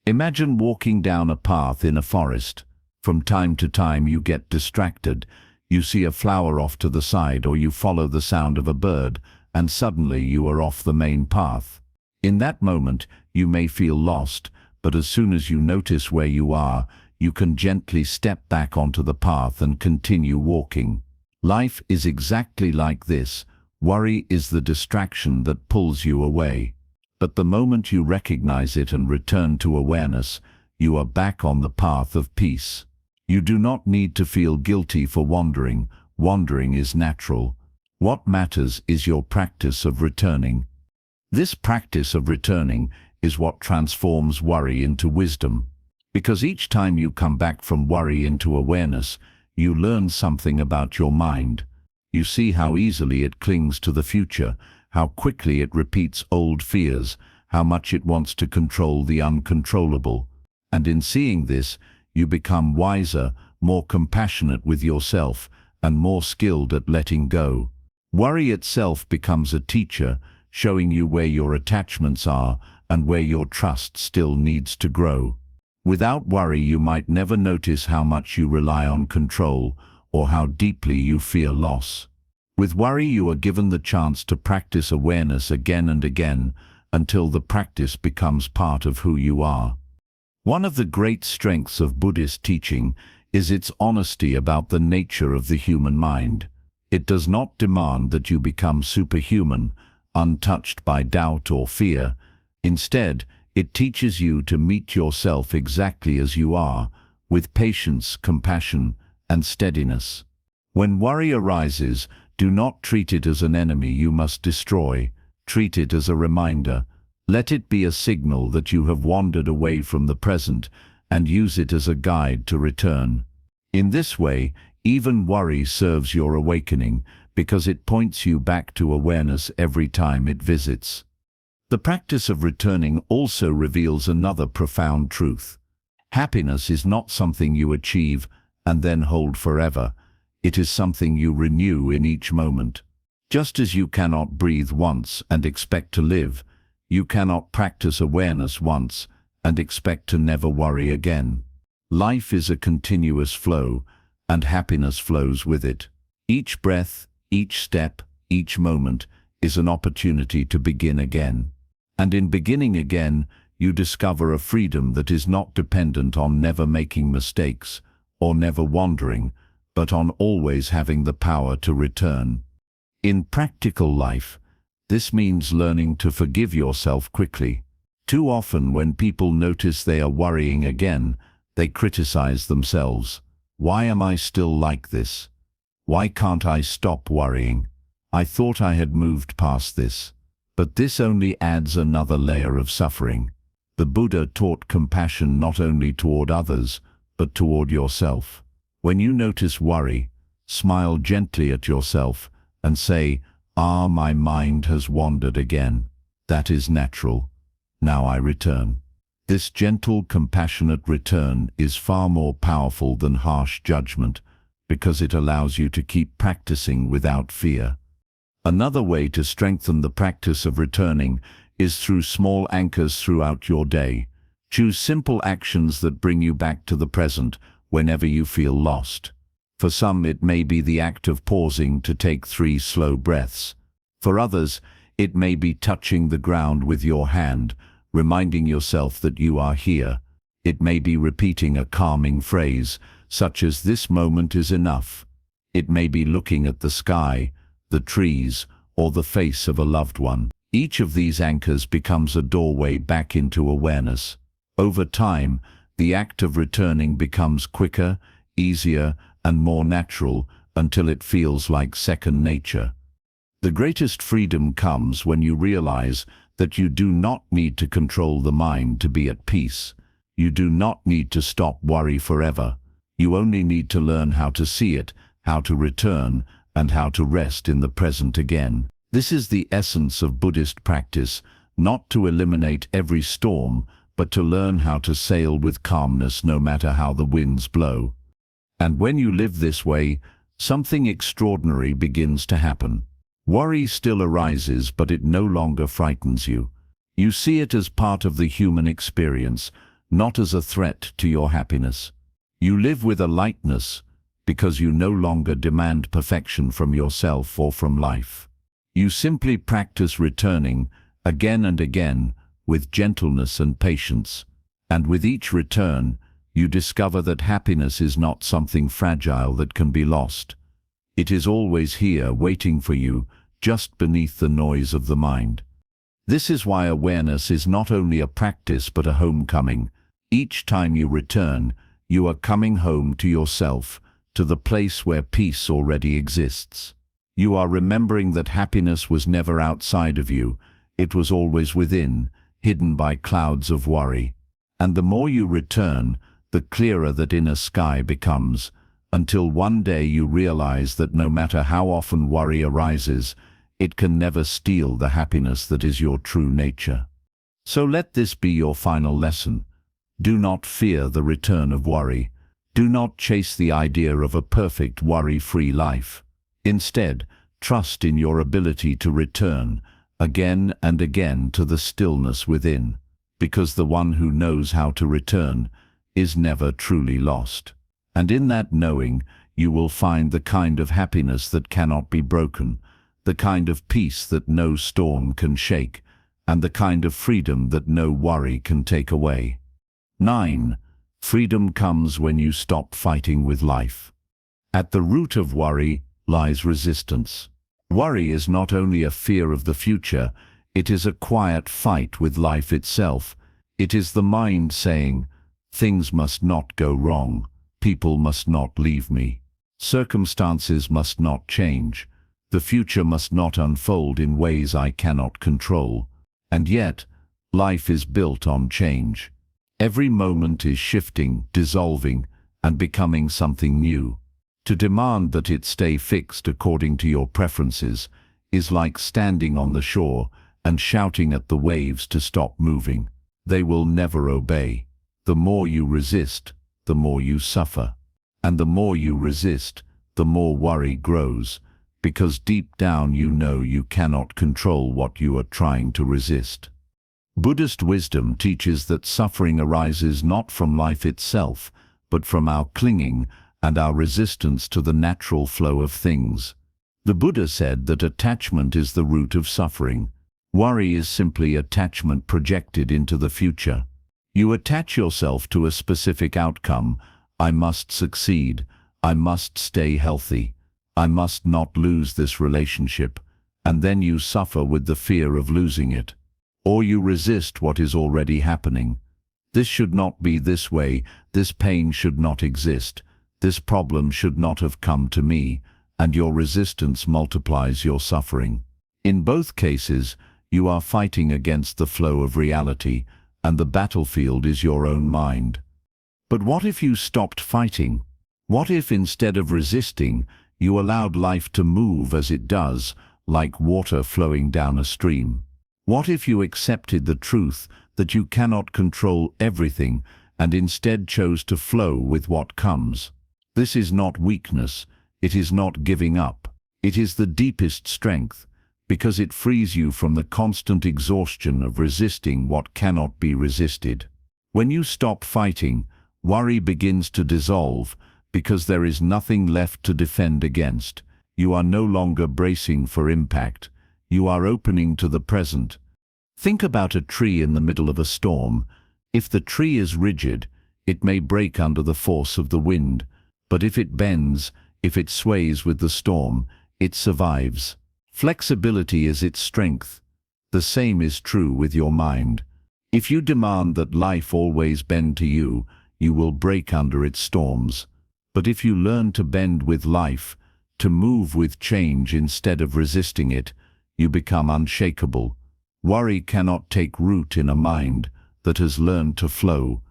Imagine walking down a path in a forest. From time to time you get distracted. You see a flower off to the side, or you follow the sound of a bird, and suddenly you are off the main path. In that moment, you may feel lost, but as soon as you notice where you are, you can gently step back onto the path and continue walking. Life is exactly like this. Worry is the distraction that pulls you away. But the moment you recognize it and return to awareness, you are back on the path of peace. You do not need to feel guilty for wandering. Wandering is natural. What matters is your practice of returning. This practice of returning is what transforms worry into wisdom. Because each time you come back from worry into awareness, you learn something about your mind. You see how easily it clings to the future, how quickly it repeats old fears, how much it wants to control the uncontrollable. And in seeing this, you become wiser, more compassionate with yourself, and more skilled at letting go. Worry itself becomes a teacher, showing you where your attachments are and where your trust still needs to grow. Without worry, you might never notice how much you rely on control or how deeply you fear loss. With worry, you are given the chance to practice awareness again and again until the practice becomes part of who you are. One of the great strengths of Buddhist teaching is its honesty about the nature of the human mind. It does not demand that you become superhuman, untouched by doubt or fear. Instead, it teaches you to meet yourself exactly as you are, with patience, compassion, and steadiness. When worry arises, do not treat it as an enemy you must destroy. Treat it as a reminder. Let it be a signal that you have wandered away from the present, and use it as a guide to return. In this way, even worry serves your awakening, because it points you back to awareness every time it visits. The practice of returning also reveals another profound truth. Happiness is not something you achieve and then hold forever. It is something you renew in each moment. Just as you cannot breathe once and expect to live, you cannot practice awareness once and expect to never worry again. Life is a continuous flow, and happiness flows with it. Each breath, each step, each moment is an opportunity to begin again. And in beginning again, you discover a freedom that is not dependent on never making mistakes or never wandering, but on always having the power to return. In practical life, this means learning to forgive yourself quickly. Too often when people notice they are worrying again, they criticize themselves. Why am I still like this? Why can't I stop worrying? I thought I had moved past this. But this only adds another layer of suffering. The Buddha taught compassion not only toward others, but toward yourself. When you notice worry, smile gently at yourself and say, "Ah, my mind has wandered again. That is natural. Now I return." This gentle, compassionate return is far more powerful than harsh judgment, because it allows you to keep practicing without fear. Another way to strengthen the practice of returning is through small anchors throughout your day. Choose simple actions that bring you back to the present whenever you feel lost. For some, it may be the act of pausing to take 3 slow breaths. For others, it may be touching the ground with your hand, reminding yourself that you are here. It may be repeating a calming phrase, such as "this moment is enough." It may be looking at the sky, the trees, or the face of a loved one. Each of these anchors becomes a doorway back into awareness. Over time, the act of returning becomes quicker, easier, and more natural until it feels like second nature. The greatest freedom comes when you realize that you do not need to control the mind to be at peace. You do not need to stop worry forever. You only need to learn how to see it, how to return, and how to rest in the present again. This is the essence of Buddhist practice, not to eliminate every storm, but to learn how to sail with calmness no matter how the winds blow. And when you live this way, something extraordinary begins to happen. Worry still arises, but it no longer frightens you. You see it as part of the human experience, not as a threat to your happiness. You live with a lightness, because you no longer demand perfection from yourself or from life. You simply practice returning, again and again, with gentleness and patience. And with each return, you discover that happiness is not something fragile that can be lost. It is always here, waiting for you, just beneath the noise of the mind. This is why awareness is not only a practice but a homecoming. Each time you return, you are coming home to yourself, to the place where peace already exists. You are remembering that happiness was never outside of you, it was always within, hidden by clouds of worry. And the more you return, the clearer that inner sky becomes, until one day you realize that no matter how often worry arises, it can never steal the happiness that is your true nature. So let this be your final lesson. Do not fear the return of worry. Do not chase the idea of a perfect worry-free life. Instead, trust in your ability to return, again and again, to the stillness within, because the one who knows how to return is never truly lost. And in that knowing, you will find the kind of happiness that cannot be broken, the kind of peace that no storm can shake, and the kind of freedom that no worry can take away. 9. Freedom comes when you stop fighting with life. At the root of worry lies resistance. Worry is not only a fear of the future, it is a quiet fight with life itself. It is the mind saying, "Things must not go wrong, people must not leave me, circumstances must not change, the future must not unfold in ways I cannot control." And yet, life is built on change. Every moment is shifting, dissolving, and becoming something new. To demand that it stay fixed according to your preferences is like standing on the shore and shouting at the waves to stop moving. They will never obey. The more you resist, the more you suffer. And the more you resist, the more worry grows, because deep down you know you cannot control what you are trying to resist. Buddhist wisdom teaches that suffering arises not from life itself, but from our clinging and our resistance to the natural flow of things. The Buddha said that attachment is the root of suffering. Worry is simply attachment projected into the future. You attach yourself to a specific outcome. I must succeed. I must stay healthy. I must not lose this relationship. And then you suffer with the fear of losing it. Or you resist what is already happening. This should not be this way. This pain should not exist. This problem should not have come to me. and your resistance multiplies your suffering. In both cases, you are fighting against the flow of reality, and the battlefield is your own mind. But what if you stopped fighting? What if instead of resisting, you allowed life to move as it does, like water flowing down a stream? What if you accepted the truth that you cannot control everything and instead chose to flow with what comes? This is not weakness, it is not giving up. It is the deepest strength, because it frees you from the constant exhaustion of resisting what cannot be resisted. When you stop fighting, worry begins to dissolve, because there is nothing left to defend against. You are no longer bracing for impact. You are opening to the present. Think about a tree in the middle of a storm. If the tree is rigid, it may break under the force of the wind, but if it bends, if it sways with the storm, it survives. Flexibility is its strength. The same is true with your mind. If you demand that life always bend to you, you will break under its storms. But if you learn to bend with life, to move with change instead of resisting it, you become unshakable. Worry cannot take root in a mind that has learned to flow.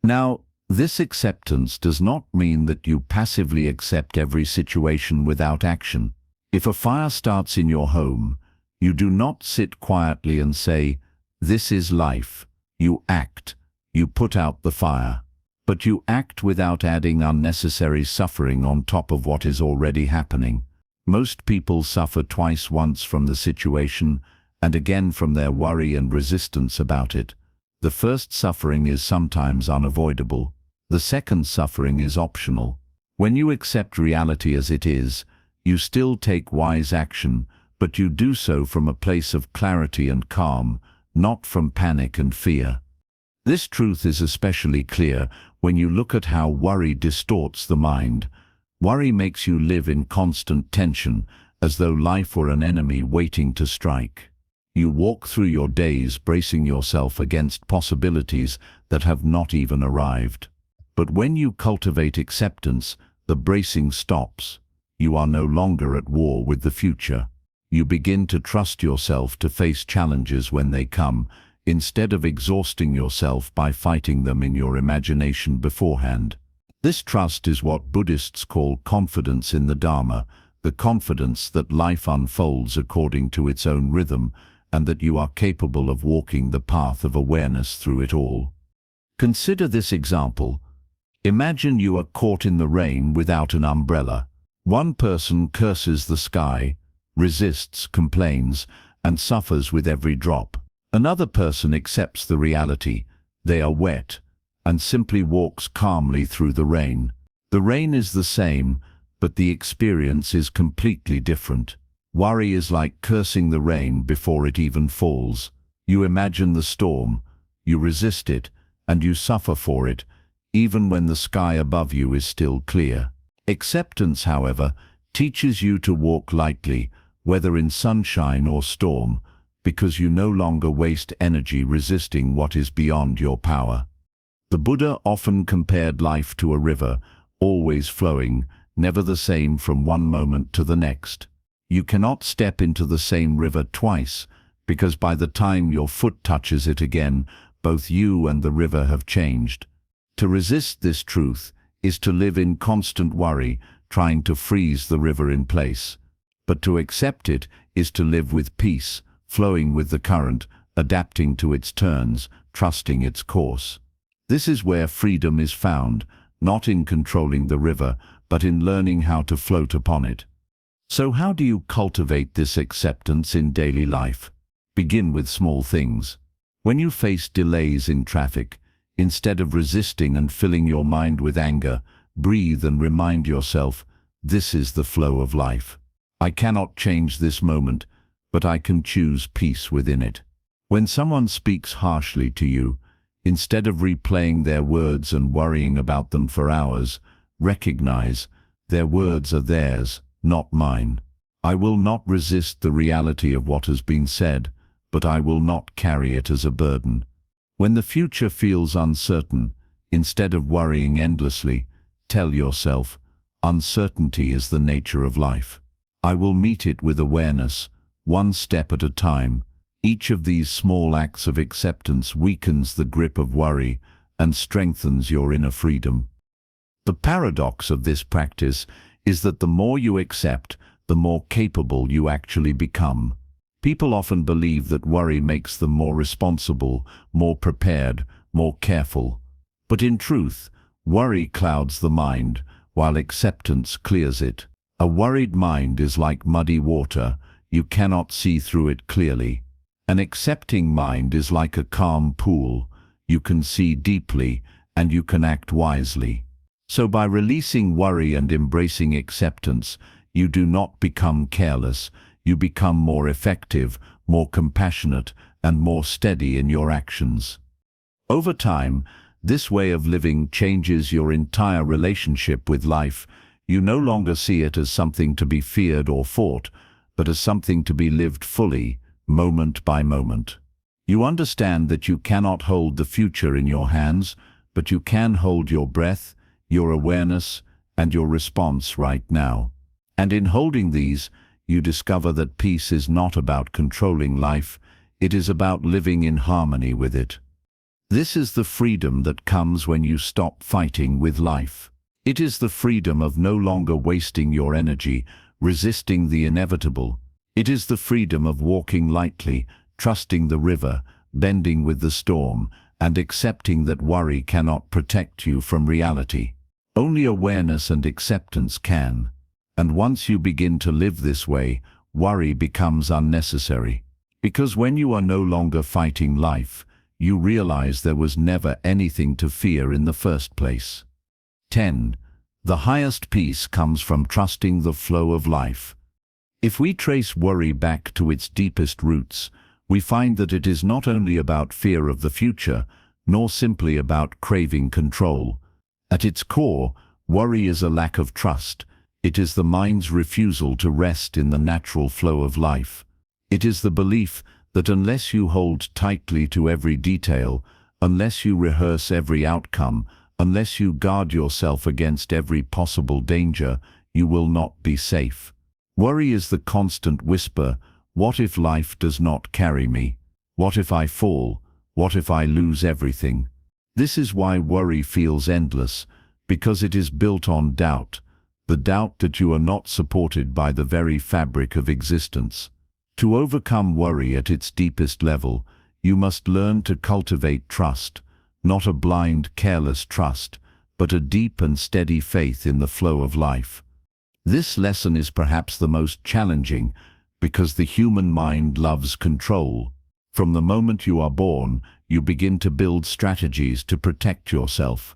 Now, this acceptance does not mean that you passively accept every situation without action. If a fire starts in your home, you do not sit quietly and say, "This is life." You act. You put out the fire. But you act without adding unnecessary suffering on top of what is already happening. Most people suffer twice, once from the situation and again from their worry and resistance about it. The first suffering is sometimes unavoidable. The second suffering is optional. When you accept reality as it is, you still take wise action, but you do so from a place of clarity and calm, not from panic and fear. This truth is especially clear when you look at how worry distorts the mind. Worry makes you live in constant tension, as though life were an enemy waiting to strike. You walk through your days bracing yourself against possibilities that have not even arrived. But when you cultivate acceptance, the bracing stops. You are no longer at war with the future. You begin to trust yourself to face challenges when they come, instead of exhausting yourself by fighting them in your imagination beforehand. This trust is what Buddhists call confidence in the Dharma, the confidence that life unfolds according to its own rhythm, and that you are capable of walking the path of awareness through it all. Consider this example. Imagine you are caught in the rain without an umbrella. One person curses the sky, resists, complains, and suffers with every drop. Another person accepts the reality, they are wet, and simply walks calmly through the rain. The rain is the same, but the experience is completely different. Worry is like cursing the rain before it even falls. You imagine the storm, you resist it, and you suffer for it, even when the sky above you is still clear. Acceptance, however, teaches you to walk lightly, whether in sunshine or storm, because you no longer waste energy resisting what is beyond your power. The Buddha often compared life to a river, always flowing, never the same from one moment to the next. You cannot step into the same river twice, because by the time your foot touches it again, both you and the river have changed. To resist this truth is to live in constant worry, trying to freeze the river in place. But to accept it is to live with peace, flowing with the current, adapting to its turns, trusting its course. This is where freedom is found, not in controlling the river, but in learning how to float upon it. So how do you cultivate this acceptance in daily life? Begin with small things. When you face delays in traffic, instead of resisting and filling your mind with anger, breathe and remind yourself, this is the flow of life. I cannot change this moment, but I can choose peace within it. When someone speaks harshly to you, instead of replaying their words and worrying about them for hours, recognize, their words are theirs, not mine. I will not resist the reality of what has been said, but I will not carry it as a burden. When the future feels uncertain, instead of worrying endlessly, tell yourself, Uncertainty is the nature of life. I will meet it with awareness, one step at a time. Each of these small acts of acceptance weakens the grip of worry and strengthens your inner freedom. The paradox of this practice is that the more you accept, the more capable you actually become. People often believe that worry makes them more responsible, more prepared, more careful. But in truth, worry clouds the mind, while acceptance clears it. A worried mind is like muddy water. You cannot see through it clearly. An accepting mind is like a calm pool. You can see deeply, and you can act wisely. So by releasing worry and embracing acceptance, you do not become careless. You become more effective, more compassionate, and more steady in your actions. Over time, this way of living changes your entire relationship with life. You no longer see it as something to be feared or fought, but as something to be lived fully, moment by moment. You understand that you cannot hold the future in your hands, but you can hold your breath, your awareness, and your response right now. And in holding these, you discover that peace is not about controlling life, it is about living in harmony with it. This is the freedom that comes when you stop fighting with life. It is the freedom of no longer wasting your energy, resisting the inevitable. It is the freedom of walking lightly, trusting the river, bending with the storm, and accepting that worry cannot protect you from reality. Only awareness and acceptance can. And once you begin to live this way, worry becomes unnecessary. Because when you are no longer fighting life, you realize there was never anything to fear in the first place. 10. The highest peace comes from trusting the flow of life. If we trace worry back to its deepest roots, we find that it is not only about fear of the future, nor simply about craving control. At its core, worry is a lack of trust. It is the mind's refusal to rest in the natural flow of life. It is the belief that unless you hold tightly to every detail, unless you rehearse every outcome, unless you guard yourself against every possible danger, you will not be safe. Worry is the constant whisper, what if life does not carry me? What if I fall? What if I lose everything? This is why worry feels endless, because it is built on doubt. The doubt that you are not supported by the very fabric of existence. To overcome worry at its deepest level, you must learn to cultivate trust, not a blind, careless trust, but a deep and steady faith in the flow of life. This lesson is perhaps the most challenging, because the human mind loves control. From the moment you are born, you begin to build strategies to protect yourself.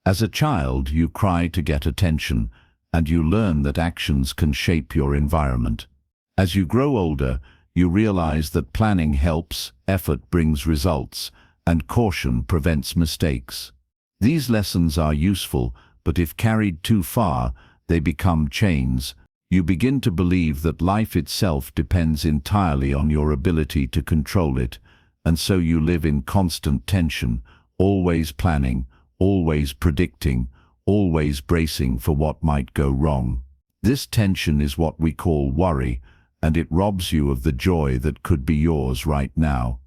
As a child, you cry to get attention, and you learn that actions can shape your environment. As you grow older, you realize that planning helps, effort brings results, and caution prevents mistakes. These lessons are useful, but if carried too far, they become chains. You begin to believe that life itself depends entirely on your ability to control it, and so you live in constant tension, always planning, always predicting, always bracing for what might go wrong. This tension is what we call worry, and it robs you of the joy that could be yours right now.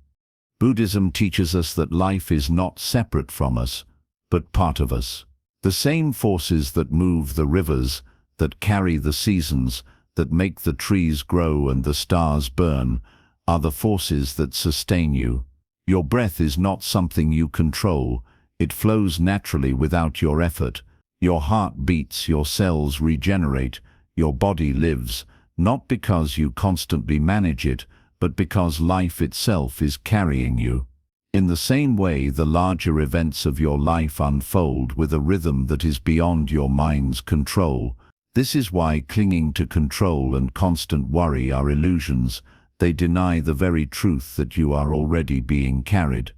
Buddhism teaches us that life is not separate from us, but part of us. The same forces that move the rivers, that carry the seasons, that make the trees grow and the stars burn, are the forces that sustain you. Your breath is not something you control. It flows naturally without your effort. Your heart beats, your cells regenerate, your body lives, not because you constantly manage it, but because life itself is carrying you. In the same way, the larger events of your life unfold with a rhythm that is beyond your mind's control. This is why clinging to control and constant worry are illusions. They deny the very truth that you are already being carried.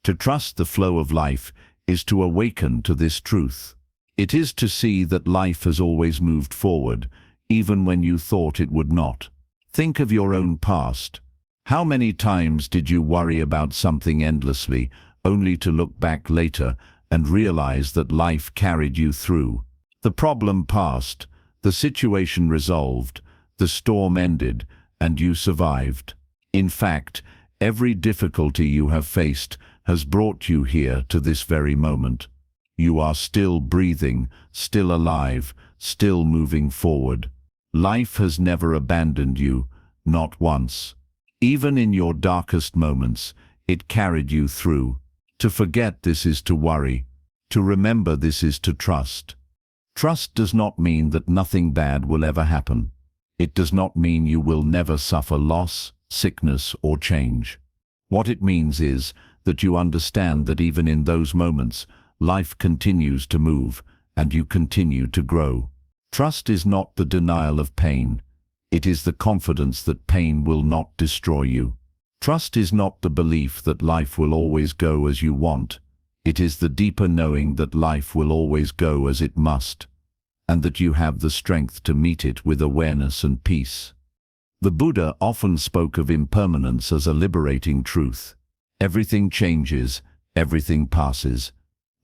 To trust the flow of life is to awaken to this truth. It is to see that life has always moved forward, even when you thought it would not. Think of your own past. How many times did you worry about something endlessly, only to look back later and realize that life carried you through? The problem passed, the situation resolved, the storm ended, and you survived. In fact, every difficulty you have faced has brought you here to this very moment. You are still breathing, still alive, still moving forward. Life has never abandoned you, not once. Even in your darkest moments, it carried you through. To forget this is to worry. To remember this is to trust. Trust does not mean that nothing bad will ever happen. It does not mean you will never suffer loss, sickness, or change. What it means is that you understand that even in those moments, life continues to move, and you continue to grow. Trust is not the denial of pain. It is the confidence that pain will not destroy you. Trust is not the belief that life will always go as you want. It is the deeper knowing that life will always go as it must, and that you have the strength to meet it with awareness and peace. The Buddha often spoke of impermanence as a liberating truth. Everything changes, everything passes.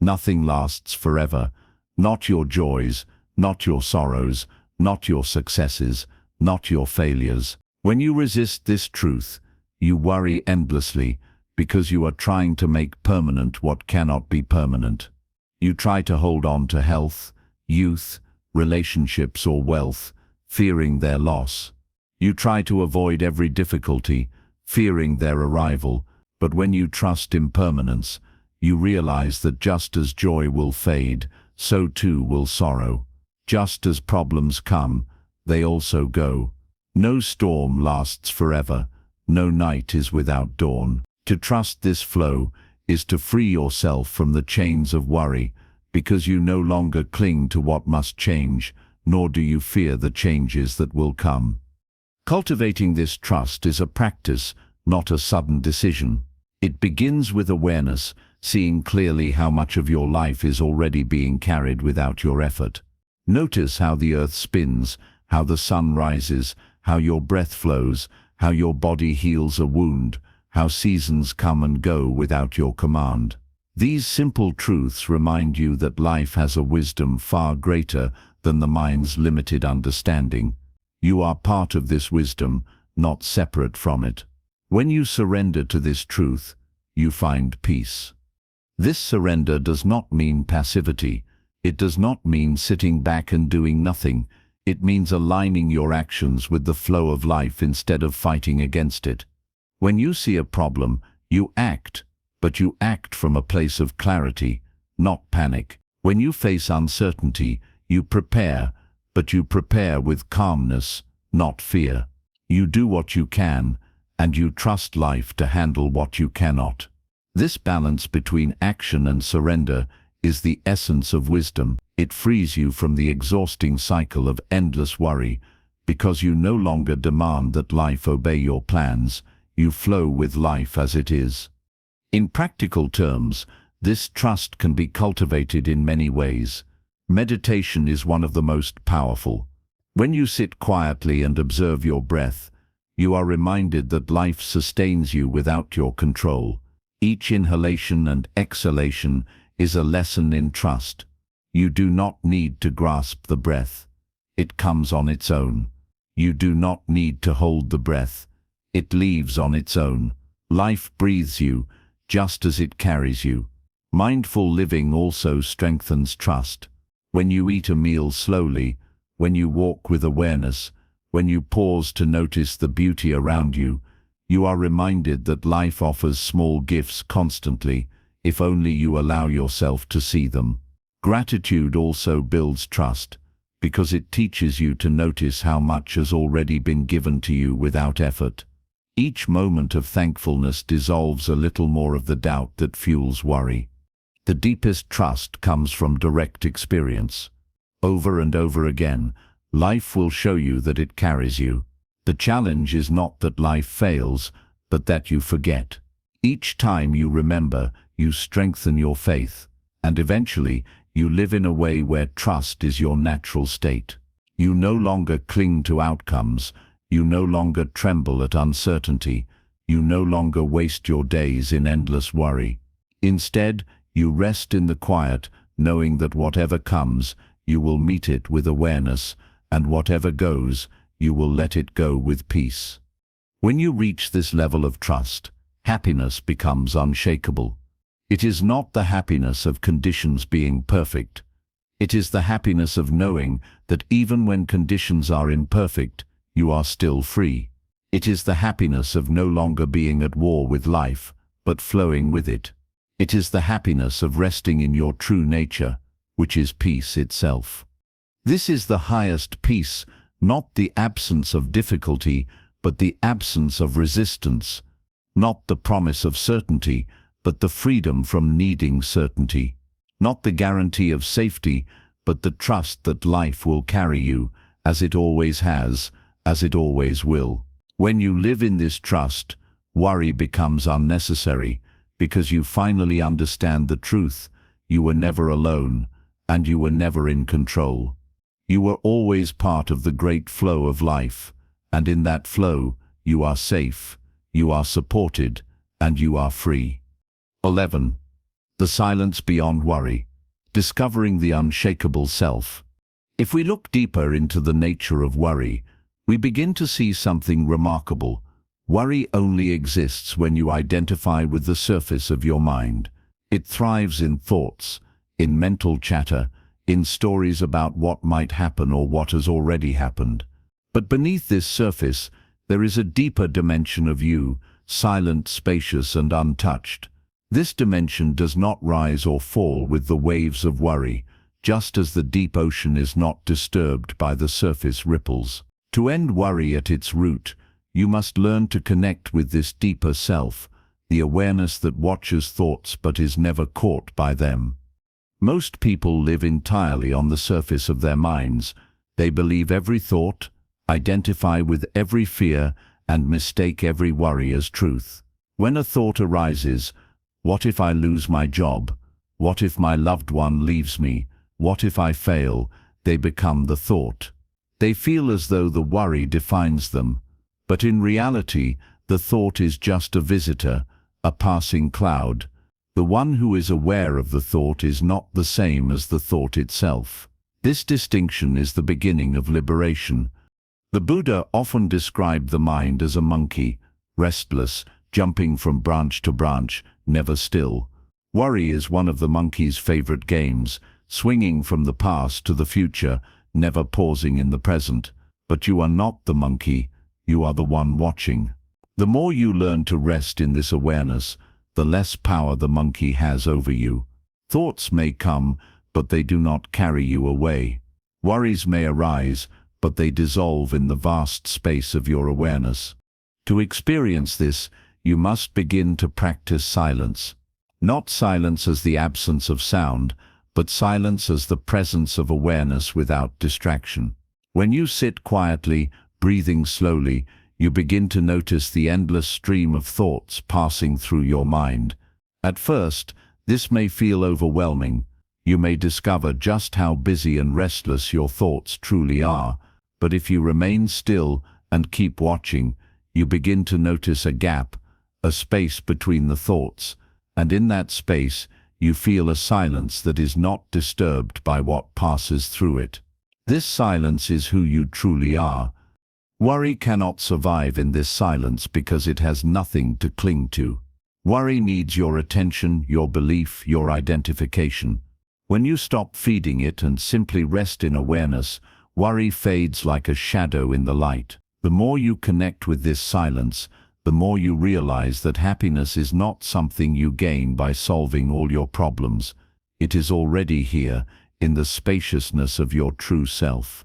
Nothing lasts forever. Not your joys, not your sorrows, not your successes, not your failures. When you resist this truth, you worry endlessly because you are trying to make permanent what cannot be permanent. You try to hold on to health, youth, relationships, or wealth, fearing their loss. You try to avoid every difficulty, fearing their arrival, but when you trust impermanence, you realize that just as joy will fade, so too will sorrow. Just as problems come, they also go. No storm lasts forever. No night is without dawn. To trust this flow is to free yourself from the chains of worry, because you no longer cling to what must change, nor do you fear the changes that will come. Cultivating this trust is a practice, not a sudden decision. It begins with awareness, seeing clearly how much of your life is already being carried without your effort. Notice how the earth spins, how the sun rises, how your breath flows, how your body heals a wound, how seasons come and go without your command. These simple truths remind you that life has a wisdom far greater than the mind's limited understanding. You are part of this wisdom, not separate from it. When you surrender to this truth, you find peace. This surrender does not mean passivity. It does not mean sitting back and doing nothing. It means aligning your actions with the flow of life instead of fighting against it. When you see a problem, you act, but you act from a place of clarity, not panic. When you face uncertainty, you prepare, but you prepare with calmness, not fear. You do what you can, and you trust life to handle what you cannot. This balance between action and surrender is the essence of wisdom. It frees you from the exhausting cycle of endless worry, because you no longer demand that life obey your plans. You flow with life as it is. In practical terms, this trust can be cultivated in many ways. Meditation is one of the most powerful. When you sit quietly and observe your breath, you are reminded that life sustains you without your control. Each inhalation and exhalation is a lesson in trust. You do not need to grasp the breath. It comes on its own. You do not need to hold the breath. It leaves on its own. Life breathes you, just as it carries you. Mindful living also strengthens trust. When you eat a meal slowly, when you walk with awareness, when you pause to notice the beauty around you, you are reminded that life offers small gifts constantly, if only you allow yourself to see them. Gratitude also builds trust, because it teaches you to notice how much has already been given to you without effort. Each moment of thankfulness dissolves a little more of the doubt that fuels worry. The deepest trust comes from direct experience. Over and over again, life will show you that it carries you. The challenge is not that life fails, but that you forget. Each time you remember, you strengthen your faith, and eventually, you live in a way where trust is your natural state. You no longer cling to outcomes. You no longer tremble at uncertainty. You no longer waste your days in endless worry. Instead, you rest in the quiet, knowing that whatever comes, you will meet it with awareness, and whatever goes, you will let it go with peace. When you reach this level of trust, happiness becomes unshakable. It is not the happiness of conditions being perfect. It is the happiness of knowing that even when conditions are imperfect, you are still free. It is the happiness of no longer being at war with life, but flowing with it. It is the happiness of resting in your true nature, which is peace itself. This is the highest peace, not the absence of difficulty, but the absence of resistance, not the promise of certainty, but the freedom from needing certainty, not the guarantee of safety, but the trust that life will carry you, as it always has, as it always will. When you live in this trust, worry becomes unnecessary, because you finally understand the truth. You were never alone, and you were never in control. You were always part of the great flow of life, and in that flow, you are safe, you are supported, and you are free. 11. The silence beyond worry. Discovering the unshakable self. If we look deeper into the nature of worry, we begin to see something remarkable. Worry only exists when you identify with the surface of your mind. It thrives in thoughts, in mental chatter, in stories about what might happen or what has already happened. But beneath this surface, there is a deeper dimension of you, silent, spacious, and untouched. This dimension does not rise or fall with the waves of worry, just as the deep ocean is not disturbed by the surface ripples. To end worry at its root, you must learn to connect with this deeper self, the awareness that watches thoughts but is never caught by them. Most people live entirely on the surface of their minds. They believe every thought, identify with every fear, and mistake every worry as truth. When a thought arises, what if I lose my job? What if my loved one leaves me? What if I fail? They become the thought. They feel as though the worry defines them. But in reality, the thought is just a visitor, a passing cloud. The one who is aware of the thought is not the same as the thought itself. This distinction is the beginning of liberation. The Buddha often described the mind as a monkey, restless, jumping from branch to branch, never still. Worry is one of the monkey's favorite games, swinging from the past to the future, never pausing in the present. But you are not the monkey, you are the one watching. The more you learn to rest in this awareness, the less power the monkey has over you. Thoughts may come, but they do not carry you away. Worries may arise, but they dissolve in the vast space of your awareness. To experience this, you must begin to practice silence. Not silence as the absence of sound, but silence as the presence of awareness without distraction. When you sit quietly, breathing slowly, you begin to notice the endless stream of thoughts passing through your mind. At first, this may feel overwhelming. You may discover just how busy and restless your thoughts truly are. But if you remain still and keep watching, you begin to notice a gap, a space between the thoughts, and in that space, you feel a silence that is not disturbed by what passes through it. This silence is who you truly are. Worry cannot survive in this silence because it has nothing to cling to. Worry needs your attention, your belief, your identification. When you stop feeding it and simply rest in awareness, worry fades like a shadow in the light. The more you connect with this silence, the more you realize that happiness is not something you gain by solving all your problems. It is already here, in the spaciousness of your true self.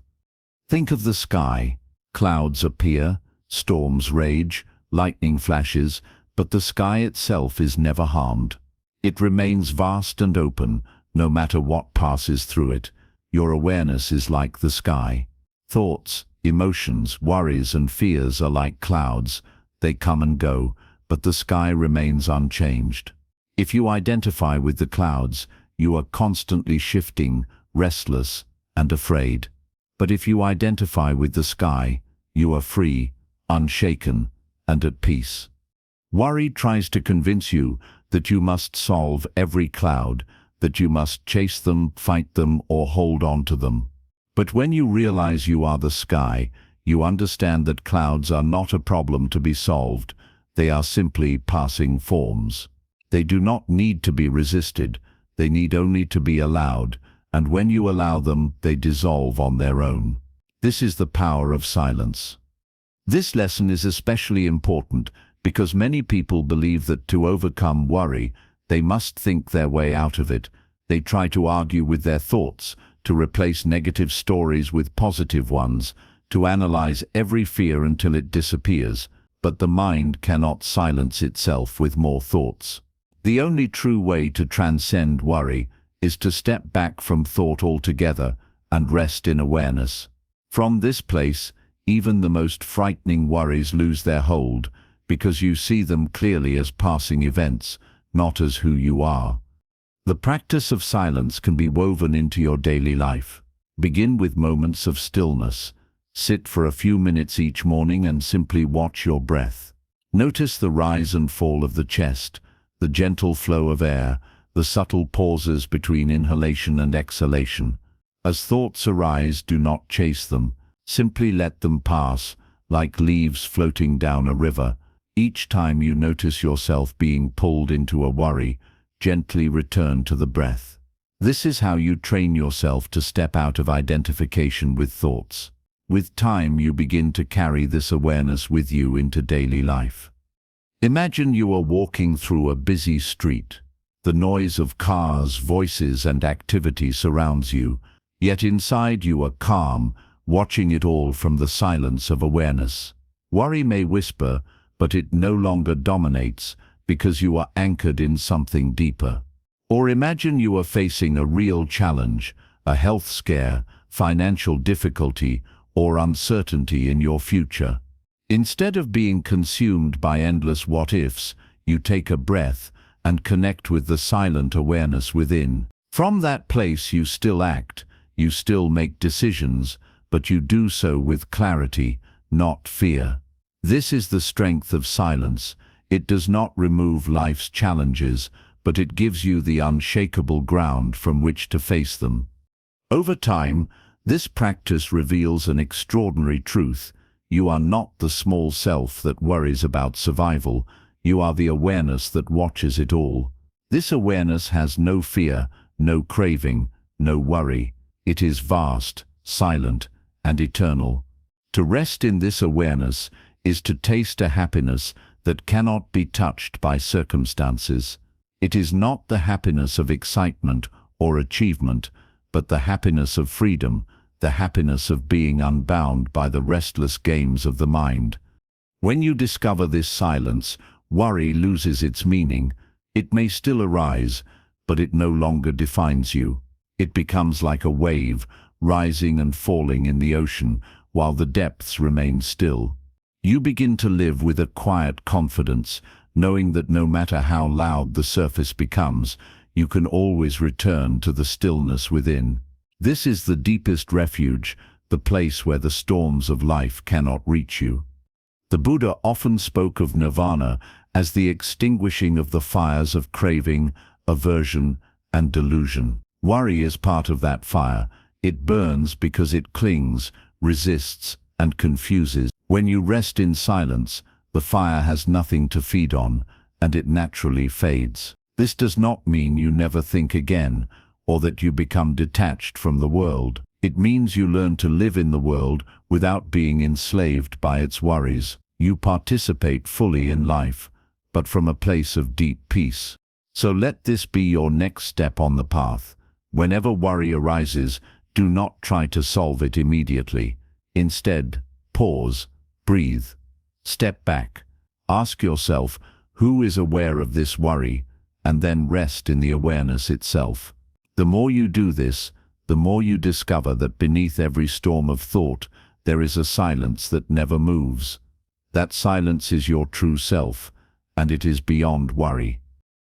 Think of the sky. Clouds appear, storms rage, lightning flashes, but the sky itself is never harmed. It remains vast and open, no matter what passes through it. Your awareness is like the sky. Thoughts, emotions, worries, and fears are like clouds. They come and go, but the sky remains unchanged. If you identify with the clouds, you are constantly shifting, restless, and afraid. But if you identify with the sky, you are free, unshaken, and at peace. Worry tries to convince you that you must solve every cloud, that you must chase them, fight them, or hold on to them. But when you realize you are the sky, you understand that clouds are not a problem to be solved. They are simply passing forms. They do not need to be resisted. They need only to be allowed, and when you allow them, they dissolve on their own. This is the power of silence. This lesson is especially important because many people believe that to overcome worry, they must think their way out of it. They try to argue with their thoughts, to replace negative stories with positive ones, to analyze every fear until it disappears, but the mind cannot silence itself with more thoughts. The only true way to transcend worry is to step back from thought altogether and rest in awareness. From this place, even the most frightening worries lose their hold, because you see them clearly as passing events, not as who you are. The practice of silence can be woven into your daily life. Begin with moments of stillness. Sit for a few minutes each morning and simply watch your breath. Notice the rise and fall of the chest, the gentle flow of air, the subtle pauses between inhalation and exhalation. As thoughts arise, do not chase them. Simply let them pass, like leaves floating down a river. Each time you notice yourself being pulled into a worry, gently return to the breath. This is how you train yourself to step out of identification with thoughts. With time, you begin to carry this awareness with you into daily life. Imagine you are walking through a busy street. The noise of cars, voices, and activity surrounds you, yet inside you are calm, watching it all from the silence of awareness. Worry may whisper, but it no longer dominates because you are anchored in something deeper. Or imagine you are facing a real challenge, a health scare, financial difficulty, or uncertainty in your future. Instead of being consumed by endless what-ifs, you take a breath and connect with the silent awareness within. From that place you still act, you still make decisions, but you do so with clarity, not fear. This is the strength of silence. It does not remove life's challenges, but it gives you the unshakable ground from which to face them. Over time, this practice reveals an extraordinary truth. You are not the small self that worries about survival. You are the awareness that watches it all. This awareness has no fear, no craving, no worry. It is vast, silent, and eternal. To rest in this awareness is to taste a happiness that cannot be touched by circumstances. It is not the happiness of excitement or achievement, but the happiness of freedom, the happiness of being unbound by the restless games of the mind. When you discover this silence, worry loses its meaning. It may still arise, but it no longer defines you. It becomes like a wave, rising and falling in the ocean, while the depths remain still. You begin to live with a quiet confidence, knowing that no matter how loud the surface becomes, you can always return to the stillness within. This is the deepest refuge, the place where the storms of life cannot reach you. The Buddha often spoke of nirvana as the extinguishing of the fires of craving, aversion, and delusion. Worry is part of that fire. It burns because it clings, resists, and confuses. When you rest in silence, the fire has nothing to feed on, and it naturally fades. This does not mean you never think again, or that you become detached from the world. It means you learn to live in the world without being enslaved by its worries. You participate fully in life, but from a place of deep peace. So let this be your next step on the path. Whenever worry arises, do not try to solve it immediately. Instead, pause, breathe, step back. Ask yourself, who is aware of this worry? And then rest in the awareness itself. The more you do this, the more you discover that beneath every storm of thought, there is a silence that never moves. That silence is your true self, and it is beyond worry.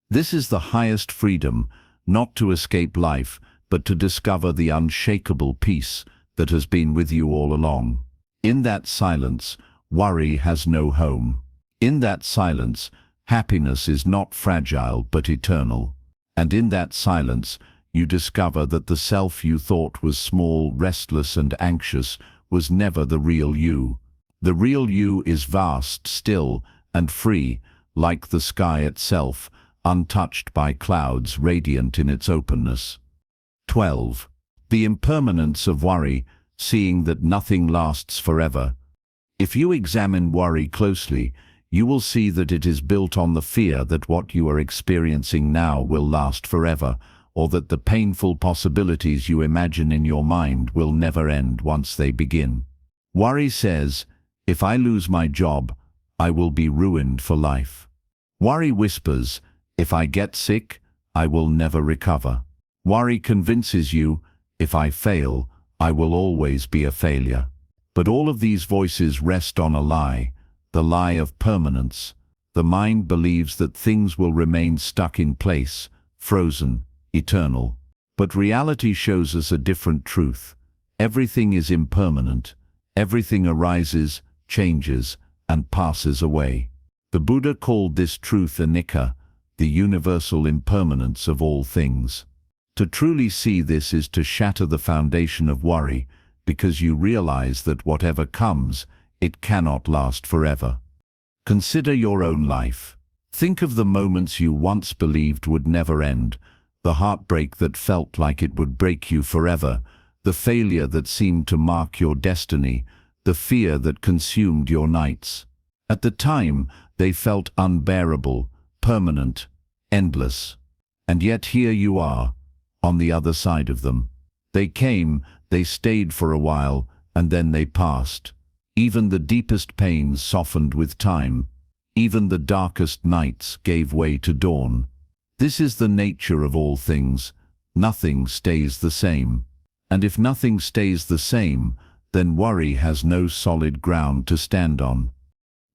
This is the highest freedom, not to escape life, but to discover the unshakable peace that has been with you all along. In that silence, worry has no home. In that silence, happiness is not fragile but eternal. And in that silence, you discover that the self you thought was small, restless, and anxious was never the real you. The real you is vast, still, and free, like the sky itself, untouched by clouds, radiant in its openness. 12. The impermanence of worry, seeing that nothing lasts forever. If you examine worry closely, you will see that it is built on the fear that what you are experiencing now will last forever, or that the painful possibilities you imagine in your mind will never end once they begin. Worry says, if I lose my job, I will be ruined for life. Worry whispers, if I get sick, I will never recover. Worry convinces you, if I fail, I will always be a failure. But all of these voices rest on a lie, the lie of permanence. The mind believes that things will remain stuck in place, frozen, eternal. But reality shows us a different truth. Everything is impermanent. Everything arises, changes, and passes away. The Buddha called this truth anicca, the universal impermanence of all things. To truly see this is to shatter the foundation of worry, because you realize that whatever comes, it cannot last forever. Consider your own life. Think of the moments you once believed would never end, the heartbreak that felt like it would break you forever, the failure that seemed to mark your destiny, the fear that consumed your nights. At the time, they felt unbearable, permanent, endless. And yet here you are, on the other side of them. They came, they stayed for a while, and then they passed. Even the deepest pains softened with time. Even the darkest nights gave way to dawn. This is the nature of all things. Nothing stays the same. And if nothing stays the same, then worry has no solid ground to stand on.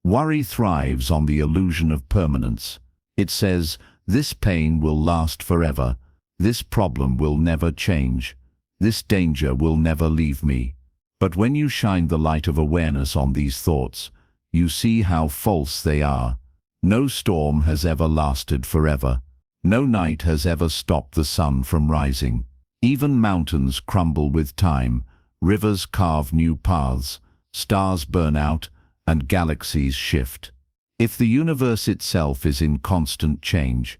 Worry thrives on the illusion of permanence. It says, this pain will last forever. This problem will never change. This danger will never leave me. But when you shine the light of awareness on these thoughts, you see how false they are. No storm has ever lasted forever. No night has ever stopped the sun from rising. Even mountains crumble with time, rivers carve new paths, stars burn out, and galaxies shift. If the universe itself is in constant change,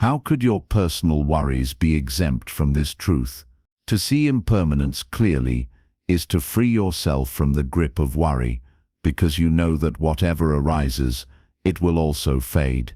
how could your personal worries be exempt from this truth? To see impermanence clearly is to free yourself from the grip of worry, because you know that whatever arises, it will also fade.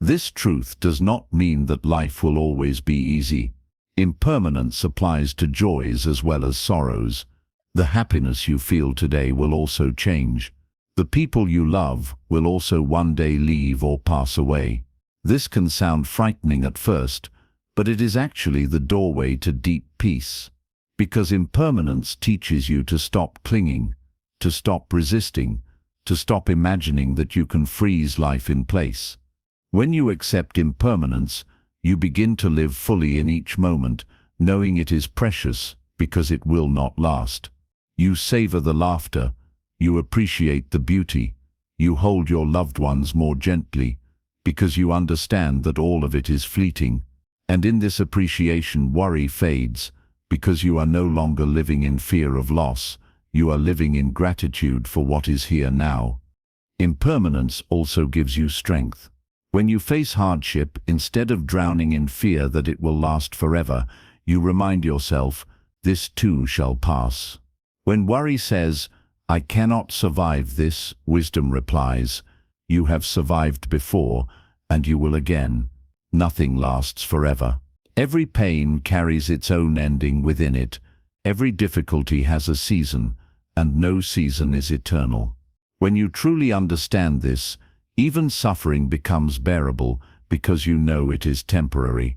This truth does not mean that life will always be easy. Impermanence applies to joys as well as sorrows. The happiness you feel today will also change. The people you love will also one day leave or pass away. This can sound frightening at first, but it is actually the doorway to deep peace. Because impermanence teaches you to stop clinging, to stop resisting, to stop imagining that you can freeze life in place. When you accept impermanence, you begin to live fully in each moment, knowing it is precious because it will not last. You savor the laughter, you appreciate the beauty, you hold your loved ones more gently, because you understand that all of it is fleeting. And in this appreciation, worry fades, because you are no longer living in fear of loss, you are living in gratitude for what is here now. Impermanence also gives you strength. When you face hardship, instead of drowning in fear that it will last forever, you remind yourself, this too shall pass. When worry says, I cannot survive this, wisdom replies, you have survived before, and you will again. Nothing lasts forever. Every pain carries its own ending within it. Every difficulty has a season, and no season is eternal. When you truly understand this, even suffering becomes bearable because you know it is temporary.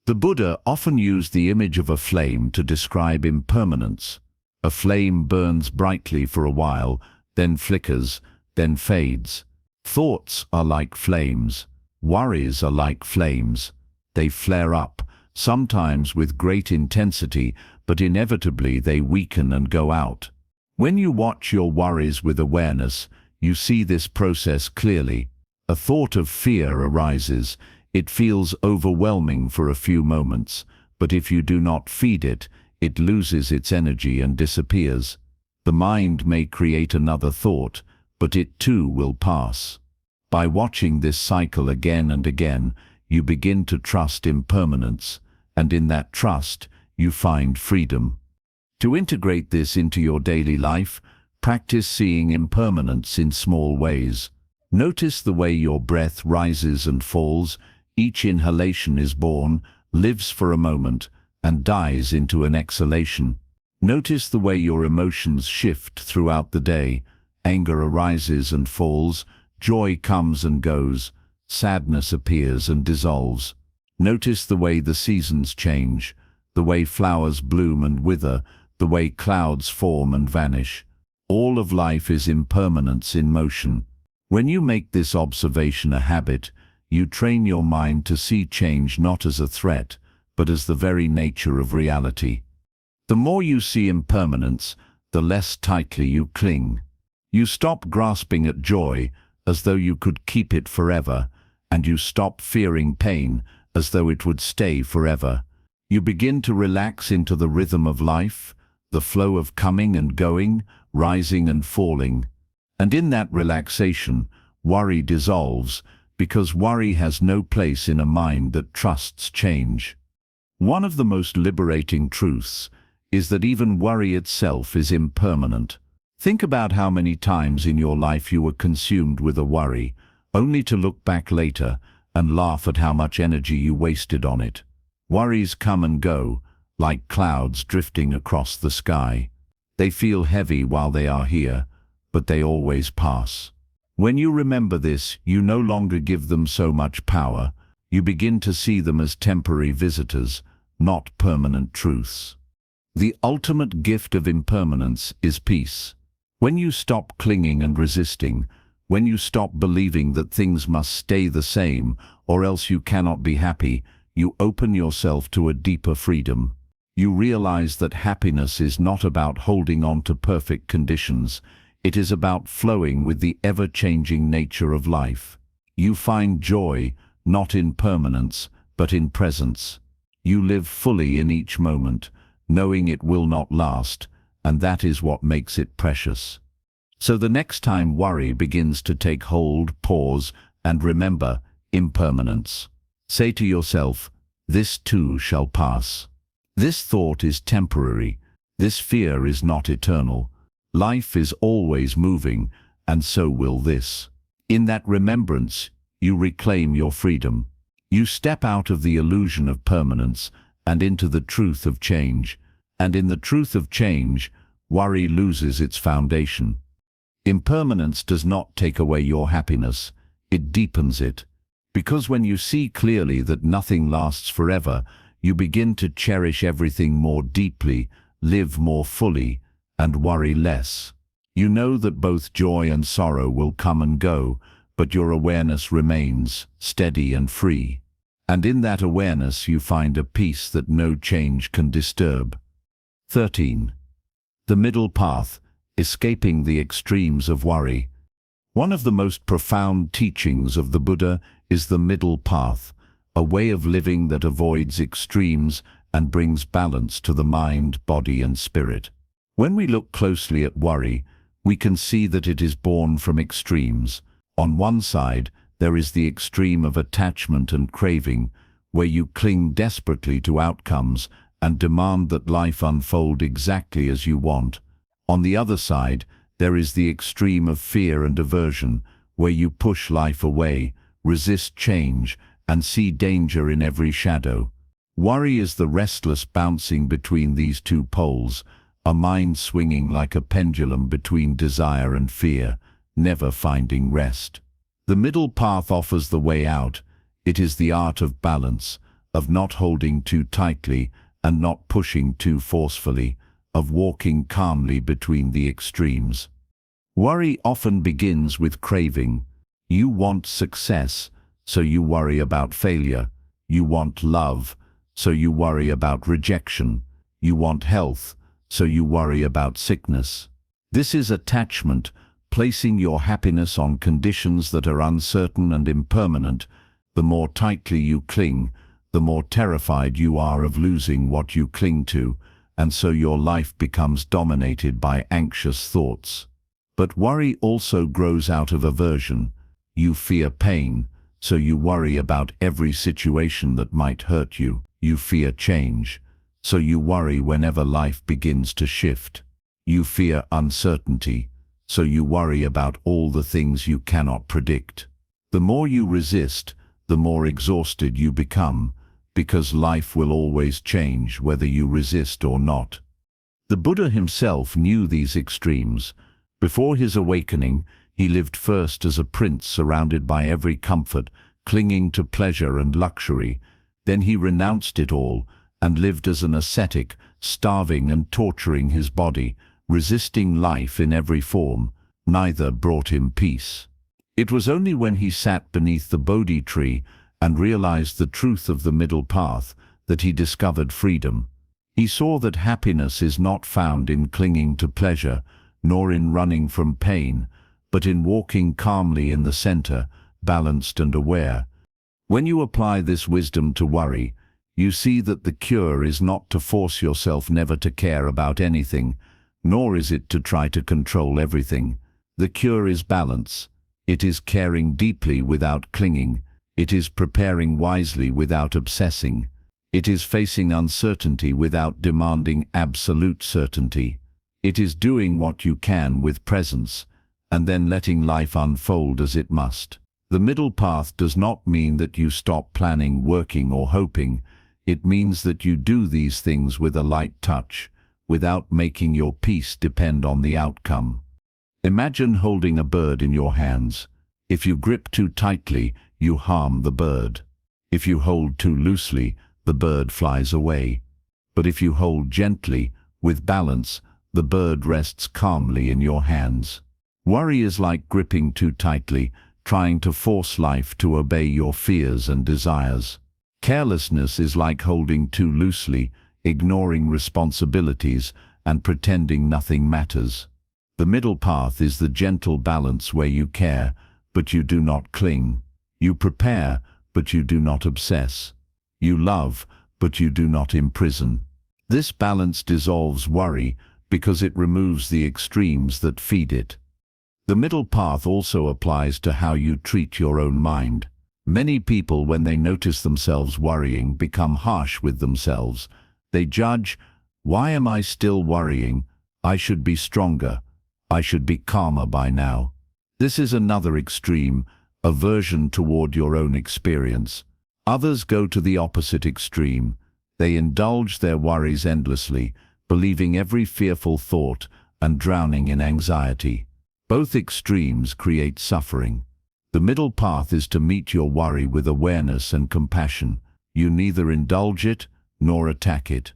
The Buddha often used the image of a flame to describe impermanence. A flame burns brightly for a while, then flickers, then fades. Thoughts are like flames. Worries are like flames. They flare up, sometimes with great intensity, but inevitably they weaken and go out. When you watch your worries with awareness, you see this process clearly. A thought of fear arises. It feels overwhelming for a few moments, but if you do not feed it, it loses its energy and disappears. The mind may create another thought, but it too will pass. By watching this cycle again and again, you begin to trust impermanence, and in that trust, you find freedom. To integrate this into your daily life, practice seeing impermanence in small ways. Notice the way your breath rises and falls. Each inhalation is born, lives for a moment, and dies into an exhalation. Notice the way your emotions shift throughout the day. Anger arises and falls, joy comes and goes, sadness appears and dissolves. Notice the way the seasons change, the way flowers bloom and wither, the way clouds form and vanish. All of life is impermanence in motion. When you make this observation a habit, you train your mind to see change not as a threat, but as the very nature of reality. The more you see impermanence, the less tightly you cling. You stop grasping at joy as though you could keep it forever, and you stop fearing pain as though it would stay forever. You begin to relax into the rhythm of life, the flow of coming and going, rising and falling. And in that relaxation, worry dissolves, because worry has no place in a mind that trusts change. One of the most liberating truths is that even worry itself is impermanent. Think about how many times in your life you were consumed with a worry, only to look back later and laugh at how much energy you wasted on it. Worries come and go, like clouds drifting across the sky. They feel heavy while they are here, but they always pass. When you remember this, you no longer give them so much power. You begin to see them as temporary visitors, not permanent truths. The ultimate gift of impermanence is peace. When you stop clinging and resisting, when you stop believing that things must stay the same or else you cannot be happy, you open yourself to a deeper freedom. You realize that happiness is not about holding on to perfect conditions. It is about flowing with the ever-changing nature of life. You find joy not in permanence, but in presence. You live fully in each moment, knowing it will not last, and that is what makes it precious. So the next time worry begins to take hold, pause, and remember impermanence. Say to yourself, "This too shall pass." This thought is temporary. This fear is not eternal. Life is always moving, and so will this. In that remembrance, you reclaim your freedom. You step out of the illusion of permanence and into the truth of change. And in the truth of change, worry loses its foundation. Impermanence does not take away your happiness, it deepens it. Because when you see clearly that nothing lasts forever, you begin to cherish everything more deeply, live more fully, and worry less. You know that both joy and sorrow will come and go, but your awareness remains steady and free. And in that awareness you find a peace that no change can disturb. 13. The middle path, escaping the extremes of worry. One of the most profound teachings of the Buddha is the middle path, a way of living that avoids extremes and brings balance to the mind, body, and spirit. When we look closely at worry, we can see that it is born from extremes. On one side, there is the extreme of attachment and craving, where you cling desperately to outcomes and demand that life unfold exactly as you want. On the other side, there is the extreme of fear and aversion, where you push life away, resist change, and see danger in every shadow. Worry is the restless bouncing between these two poles, a mind swinging like a pendulum between desire and fear, never finding rest. The middle path offers the way out. It is the art of balance, of not holding too tightly and not pushing too forcefully, of walking calmly between the extremes. Worry often begins with craving. You want success, so you worry about failure. You want love, so you worry about rejection. You want health, so you worry about sickness. This is attachment, placing your happiness on conditions that are uncertain and impermanent, The more tightly you cling, the more terrified you are of losing what you cling to, and so your life becomes dominated by anxious thoughts. But worry also grows out of aversion. You fear pain, so you worry about every situation that might hurt you. You fear change, so you worry whenever life begins to shift. You fear uncertainty, so you worry about all the things you cannot predict. The more you resist, the more exhausted you become, because life will always change whether you resist or not. The Buddha himself knew these extremes. Before his awakening, he lived first as a prince surrounded by every comfort, clinging to pleasure and luxury. Then he renounced it all and lived as an ascetic, starving and torturing his body, resisting life in every form. Neither brought him peace. It was only when he sat beneath the Bodhi tree and realized the truth of the middle path that he discovered freedom. He saw that happiness is not found in clinging to pleasure, nor in running from pain, but in walking calmly in the center, balanced and aware. When you apply this wisdom to worry, you see that the cure is not to force yourself never to care about anything, nor is it to try to control everything. The cure is balance. It is caring deeply without clinging. It is preparing wisely without obsessing. It is facing uncertainty without demanding absolute certainty. It is doing what you can with presence, and then letting life unfold as it must. The middle path does not mean that you stop planning, working, or hoping. It means that you do these things with a light touch, without making your peace depend on the outcome. Imagine holding a bird in your hands. If you grip too tightly, you harm the bird. If you hold too loosely, the bird flies away. But if you hold gently, with balance, the bird rests calmly in your hands. Worry is like gripping too tightly, trying to force life to obey your fears and desires. Carelessness is like holding too loosely, ignoring responsibilities, and pretending nothing matters. The middle path is the gentle balance where you care, but you do not cling. You prepare, but you do not obsess. You love, but you do not imprison. This balance dissolves worry because it removes the extremes that feed it. The middle path also applies to how you treat your own mind. Many people, when they notice themselves worrying, become harsh with themselves. They judge, "Why am I still worrying? I should be stronger. I should be calmer by now." This is another extreme, aversion toward your own experience. Others go to the opposite extreme. They indulge their worries endlessly, believing every fearful thought and drowning in anxiety. Both extremes create suffering. The middle path is to meet your worry with awareness and compassion. You neither indulge it nor attack it.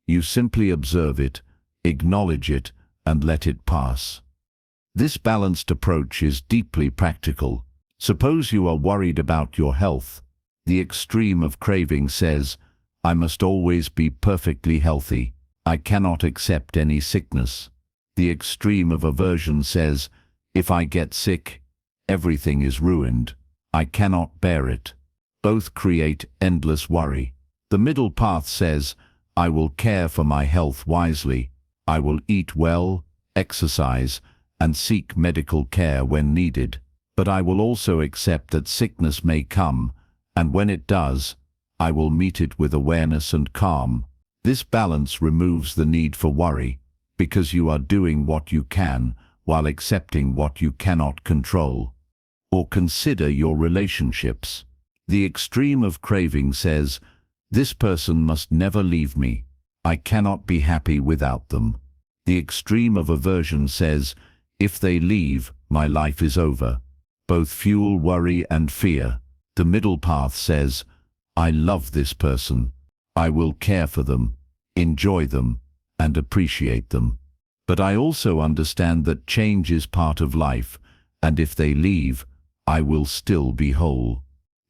You simply observe it, acknowledge it, and let it pass. This balanced approach is deeply practical. Suppose you are worried about your health. The extreme of craving says, "I must always be perfectly healthy. I cannot accept any sickness." The extreme of aversion says, "If I get sick, everything is ruined. I cannot bear it." Both create endless worry. The middle path says, "I will care for my health wisely. I will eat well, exercise, and seek medical care when needed. But I will also accept that sickness may come, and when it does, I will meet it with awareness and calm." This balance removes the need for worry, because you are doing what you can while accepting what you cannot control. Or consider your relationships. The extreme of craving says, "This person must never leave me. I cannot be happy without them." The extreme of aversion says, "If they leave, my life is over." Both fuel worry and fear. The middle path says, "I love this person. I will care for them, enjoy them, and appreciate them. But I also understand that change is part of life, and if they leave, I will still be whole."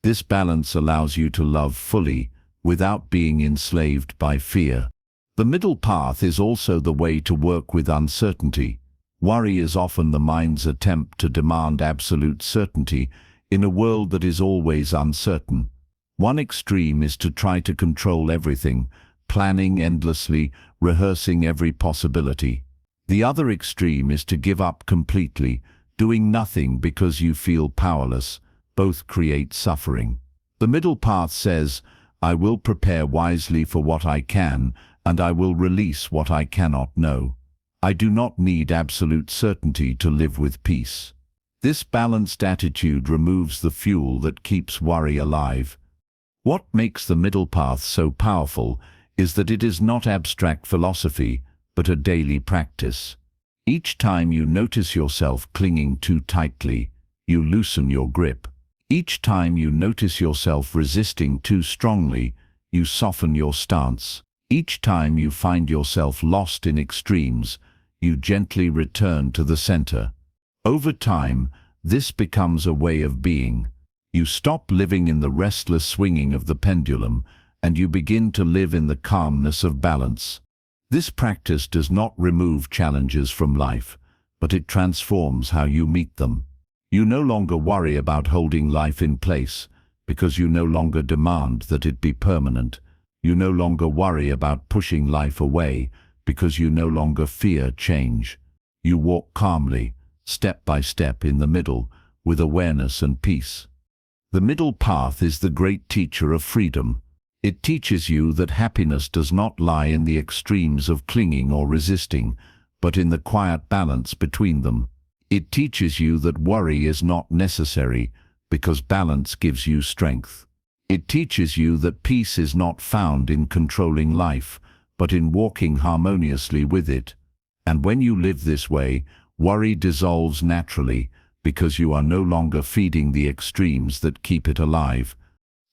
This balance allows you to love fully without being enslaved by fear. The middle path is also the way to work with uncertainty. Worry is often the mind's attempt to demand absolute certainty in a world that is always uncertain. One extreme is to try to control everything, planning endlessly, rehearsing every possibility. The other extreme is to give up completely, doing nothing because you feel powerless. Both create suffering. The middle path says, I will prepare wisely for what I can, and I will release what I cannot know. I do not need absolute certainty to live with peace. This balanced attitude removes the fuel that keeps worry alive. What makes the middle path so powerful is that it is not abstract philosophy, but a daily practice. Each time you notice yourself clinging too tightly, you loosen your grip. Each time you notice yourself resisting too strongly, you soften your stance. Each time you find yourself lost in extremes, you gently return to the center. Over time, this becomes a way of being. You stop living in the restless swinging of the pendulum, and you begin to live in the calmness of balance. This practice does not remove challenges from life, but it transforms how you meet them. You no longer worry about holding life in place, because you no longer demand that it be permanent. You no longer worry about pushing life away, because you no longer fear change. You walk calmly, step by step in the middle, with awareness and peace. The middle path is the great teacher of freedom. It teaches you that happiness does not lie in the extremes of clinging or resisting, but in the quiet balance between them. It teaches you that worry is not necessary, because balance gives you strength. It teaches you that peace is not found in controlling life, but in walking harmoniously with it. And when you live this way, worry dissolves naturally, because you are no longer feeding the extremes that keep it alive.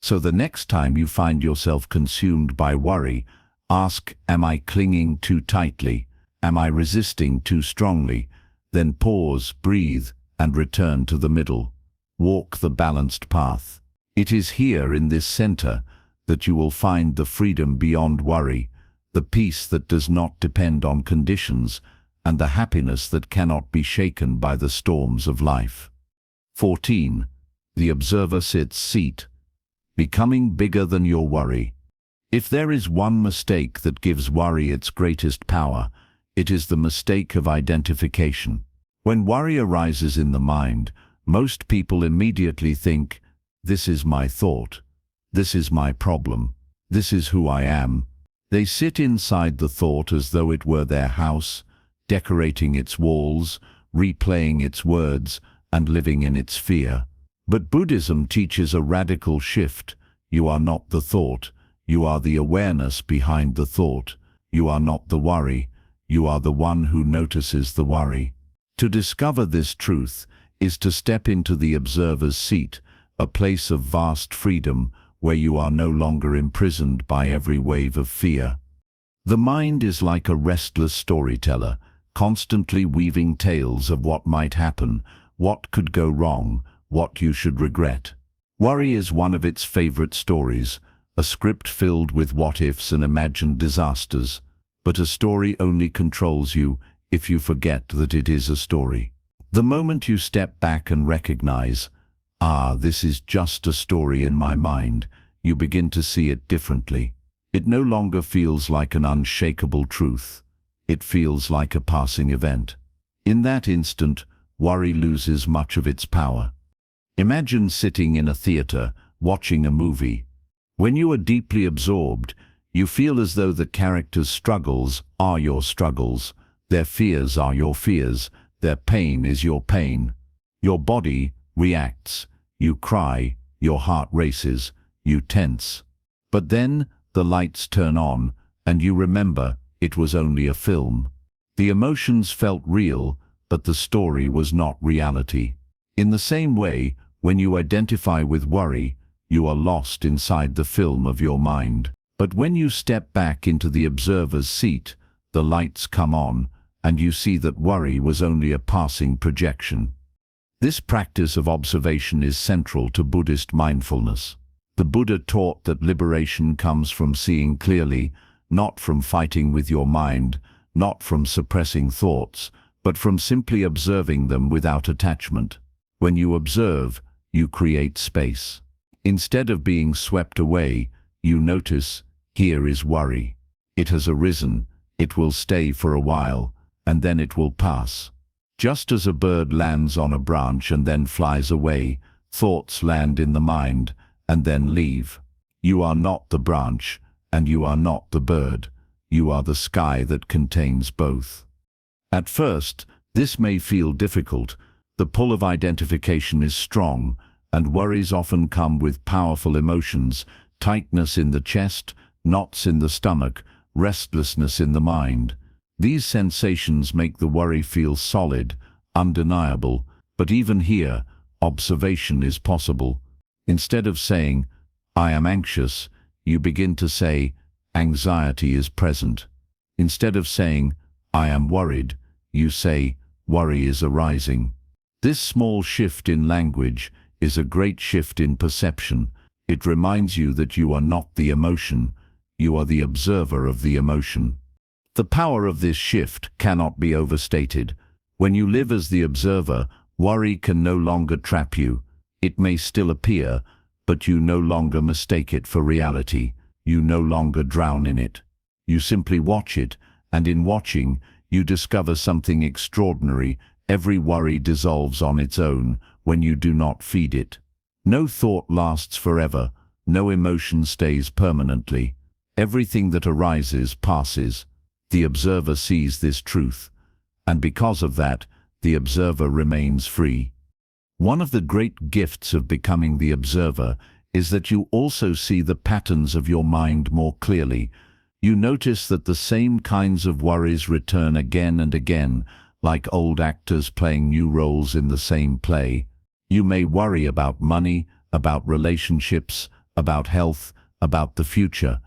So the next time you find yourself consumed by worry, ask, am I clinging too tightly? Am I resisting too strongly? Then pause, breathe, and return to the middle. Walk the balanced path. It is here in this center that you will find the freedom beyond worry, the peace that does not depend on conditions, and the happiness that cannot be shaken by the storms of life. 14. The observer sits seat, becoming bigger than your worry. If there is one mistake that gives worry its greatest power, it is the mistake of identification. When worry arises in the mind, most people immediately think, this is my thought, this is my problem, this is who I am. They sit inside the thought as though it were their house, decorating its walls, replaying its words, and living in its fear. But Buddhism teaches a radical shift. You are not the thought, you are the awareness behind the thought. You are not the worry, you are the one who notices the worry. To discover this truth is to step into the observer's seat, a place of vast freedom where you are no longer imprisoned by every wave of fear. The mind is like a restless storyteller, constantly weaving tales of what might happen, what could go wrong, what you should regret. Worry is one of its favorite stories, a script filled with what-ifs and imagined disasters. But a story only controls you if you forget that it is a story. The moment you step back and recognize, this is just a story in my mind, you begin to see it differently. It no longer feels like an unshakable truth. It feels like a passing event. In that instant, worry loses much of its power. Imagine sitting in a theater, watching a movie. When you are deeply absorbed, you feel as though the characters' struggles are your struggles, their fears are your fears, their pain is your pain. Your body reacts, you cry, your heart races, you tense. But then the lights turn on, and you remember it was only a film. The emotions felt real, but the story was not reality. In the same way, when you identify with worry, you are lost inside the film of your mind. But when you step back into the observer's seat, the lights come on, and you see that worry was only a passing projection. This practice of observation is central to Buddhist mindfulness. The Buddha taught that liberation comes from seeing clearly, not from fighting with your mind, not from suppressing thoughts, but from simply observing them without attachment. When you observe, you create space. Instead of being swept away, you notice, here is worry. It has arisen, it will stay for a while, and then it will pass. Just as a bird lands on a branch and then flies away, thoughts land in the mind and then leave. You are not the branch, and you are not the bird. You are the sky that contains both. At first, this may feel difficult. The pull of identification is strong, and worries often come with powerful emotions: tightness in the chest, knots in the stomach, restlessness in the mind. These sensations make the worry feel solid, undeniable, but even here, observation is possible. Instead of saying, "I am anxious," you begin to say, "Anxiety is present." Instead of saying, "I am worried," you say, "Worry is arising." This small shift in language is a great shift in perception. It reminds you that you are not the emotion, you are the observer of the emotion. The power of this shift cannot be overstated. When you live as the observer, worry can no longer trap you. It may still appear, but you no longer mistake it for reality. You no longer drown in it. You simply watch it, and in watching, you discover something extraordinary. Every worry dissolves on its own when you do not feed it. No thought lasts forever. No emotion stays permanently. Everything that arises passes. The observer sees this truth, and because of that, the observer remains free. One of the great gifts of becoming the observer is that you also see the patterns of your mind more clearly. You notice that the same kinds of worries return again and again, like old actors playing new roles in the same play. You may worry about money, about relationships, about health, about the future,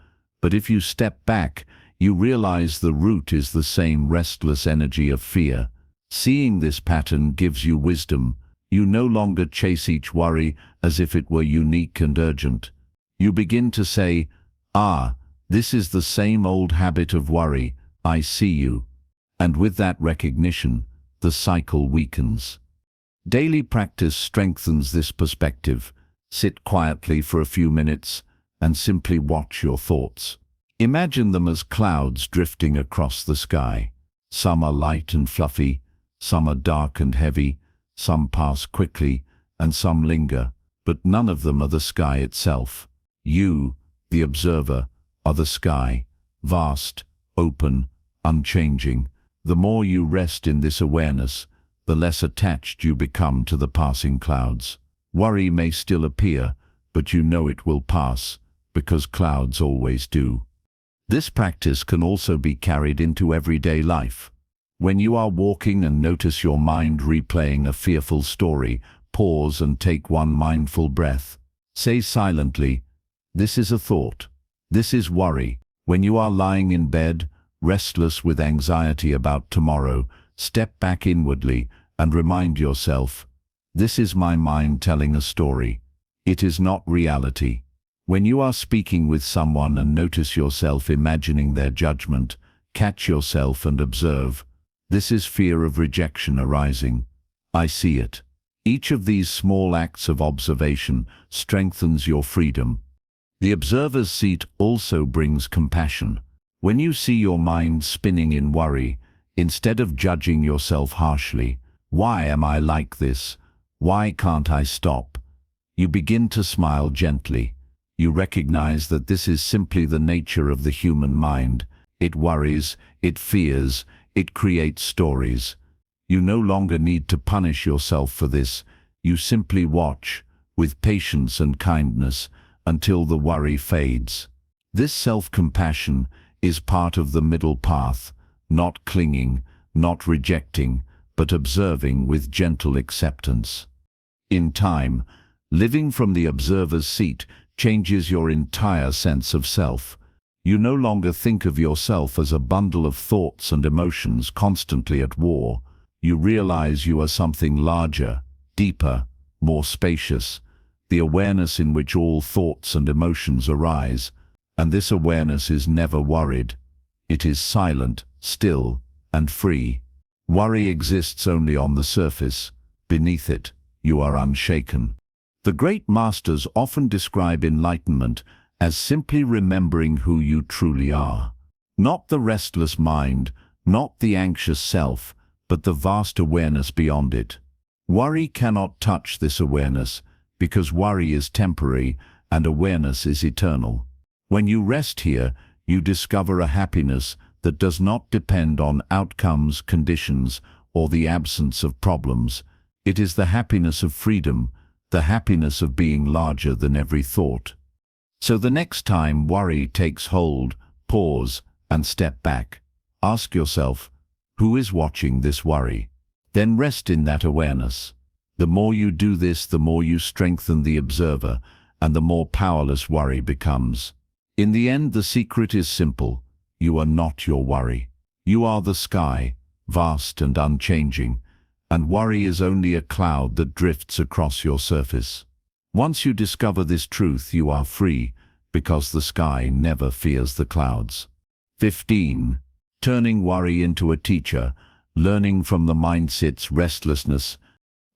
but if you step back, you realize the root is the same restless energy of fear. Seeing this pattern gives you wisdom. You no longer chase each worry as if it were unique and urgent. You begin to say, "Ah, this is the same old habit of worry, I see you." And with that recognition, the cycle weakens. Daily practice strengthens this perspective. Sit quietly for a few minutes and simply watch your thoughts. Imagine them as clouds drifting across the sky. Some are light and fluffy, some are dark and heavy, some pass quickly, and some linger, but none of them are the sky itself. You, the observer, are the sky, vast, open, unchanging. The more you rest in this awareness, the less attached you become to the passing clouds. Worry may still appear, but you know it will pass, because clouds always do. This practice can also be carried into everyday life. When you are walking and notice your mind replaying a fearful story, pause and take one mindful breath. Say silently, "This is a thought. This is worry." When you are lying in bed, restless with anxiety about tomorrow, step back inwardly and remind yourself, "This is my mind telling a story. It is not reality." When you are speaking with someone and notice yourself imagining their judgment, catch yourself and observe, "This is fear of rejection arising. I see it." Each of these small acts of observation strengthens your freedom. The observer's seat also brings compassion. When you see your mind spinning in worry, instead of judging yourself harshly, "Why am I like this? Why can't I stop?" you begin to smile gently. You recognize that this is simply the nature of the human mind. It worries, it fears, it creates stories. You no longer need to punish yourself for this. You simply watch, with patience and kindness, until the worry fades. This self-compassion is part of the middle path, not clinging, not rejecting, but observing with gentle acceptance. In time, living from the observer's seat changes your entire sense of self. You no longer think of yourself as a bundle of thoughts and emotions constantly at war. You realize you are something larger, deeper, more spacious, the awareness in which all thoughts and emotions arise, and this awareness is never worried. It is silent, still, and free. Worry exists only on the surface. Beneath it, you are unshaken. The great masters often describe enlightenment as simply remembering who you truly are. Not the restless mind, not the anxious self, but the vast awareness beyond it. Worry cannot touch this awareness, because worry is temporary and awareness is eternal. When you rest here, you discover a happiness that does not depend on outcomes, conditions, or the absence of problems. It is the happiness of freedom, the happiness of being larger than every thought. So the next time worry takes hold, pause and step back. Ask yourself, who is watching this worry? Then rest in that awareness. The more you do this, the more you strengthen the observer, and the more powerless worry becomes. In the end, the secret is simple. You are not your worry. You are the sky, vast and unchanging, and worry is only a cloud that drifts across your surface. Once you discover this truth, you are free, because the sky never fears the clouds. 15. Turning worry into a teacher, learning from the mindset's restlessness.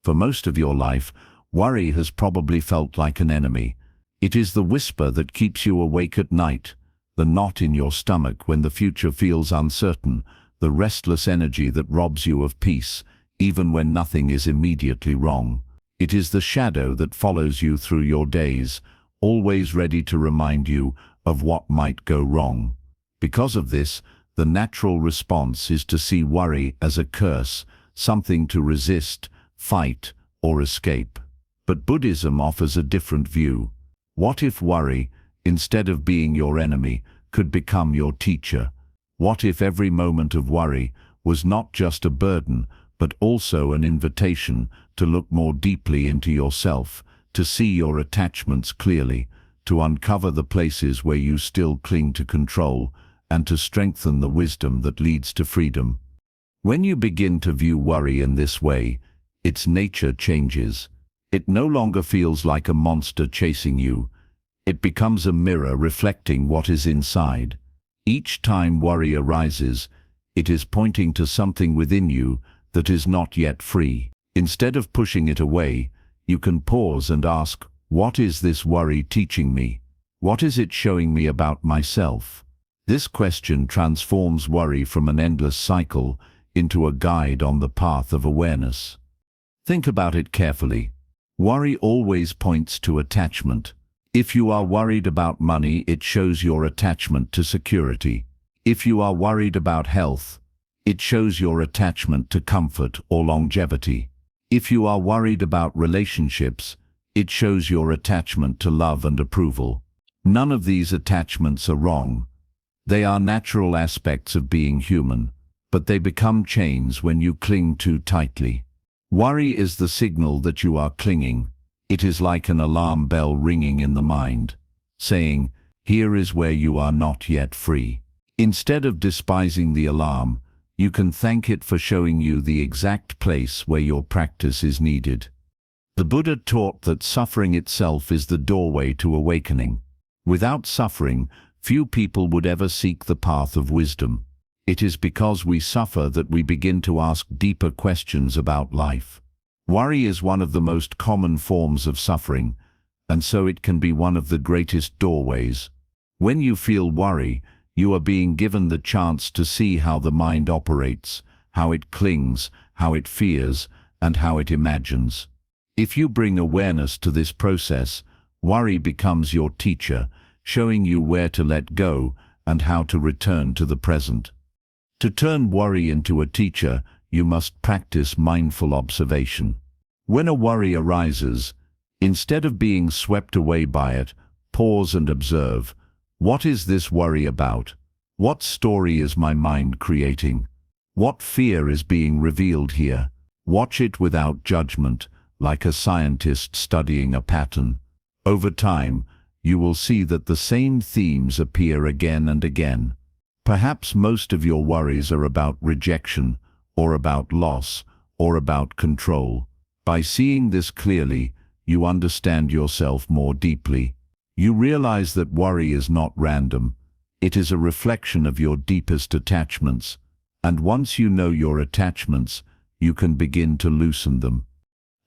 For most of your life, worry has probably felt like an enemy. It is the whisper that keeps you awake at night, the knot in your stomach when the future feels uncertain, the restless energy that robs you of peace, even when nothing is immediately wrong. It is the shadow that follows you through your days, always ready to remind you of what might go wrong. Because of this, the natural response is to see worry as a curse, something to resist, fight, or escape. But Buddhism offers a different view. What if worry, instead of being your enemy, could become your teacher? What if every moment of worry was not just a burden, but also an invitation to look more deeply into yourself, to see your attachments clearly, to uncover the places where you still cling to control, and to strengthen the wisdom that leads to freedom? When you begin to view worry in this way, its nature changes. It no longer feels like a monster chasing you. It becomes a mirror reflecting what is inside. Each time worry arises, it is pointing to something within you that is not yet free. Instead of pushing it away, you can pause and ask, what is this worry teaching me? What is it showing me about myself? This question transforms worry from an endless cycle into a guide on the path of awareness. Think about it carefully. Worry always points to attachment. If you are worried about money, it shows your attachment to security. If you are worried about health, it shows your attachment to comfort or longevity. If you are worried about relationships, it shows your attachment to love and approval. None of these attachments are wrong. They are natural aspects of being human, but they become chains when you cling too tightly. Worry is the signal that you are clinging. It is like an alarm bell ringing in the mind, saying, here is where you are not yet free. Instead of despising the alarm, you can thank it for showing you the exact place where your practice is needed. The Buddha taught that suffering itself is the doorway to awakening. Without suffering, few people would ever seek the path of wisdom. It is because we suffer that we begin to ask deeper questions about life. Worry is one of the most common forms of suffering, and so it can be one of the greatest doorways. When you feel worry, you are being given the chance to see how the mind operates, how it clings, how it fears, and how it imagines. If you bring awareness to this process, worry becomes your teacher, showing you where to let go and how to return to the present. To turn worry into a teacher, you must practice mindful observation. When a worry arises, instead of being swept away by it, pause and observe. What is this worry about? What story is my mind creating? What fear is being revealed here? Watch it without judgment, like a scientist studying a pattern. Over time, you will see that the same themes appear again and again. Perhaps most of your worries are about rejection, or about loss, or about control. By seeing this clearly, you understand yourself more deeply. You realize that worry is not random. It is a reflection of your deepest attachments. And once you know your attachments, you can begin to loosen them.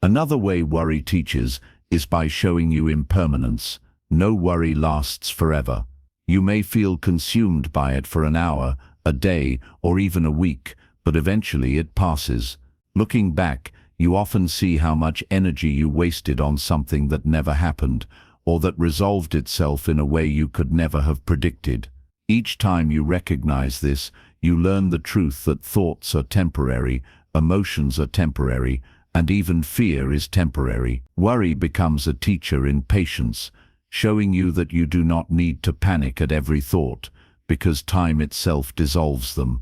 Another way worry teaches is by showing you impermanence. No worry lasts forever. You may feel consumed by it for an hour, a day, or even a week, but eventually it passes. Looking back, you often see how much energy you wasted on something that never happened, or that resolved itself in a way you could never have predicted. Each time you recognize this, you learn the truth that thoughts are temporary, emotions are temporary, and even fear is temporary. Worry becomes a teacher in patience, showing you that you do not need to panic at every thought, because time itself dissolves them.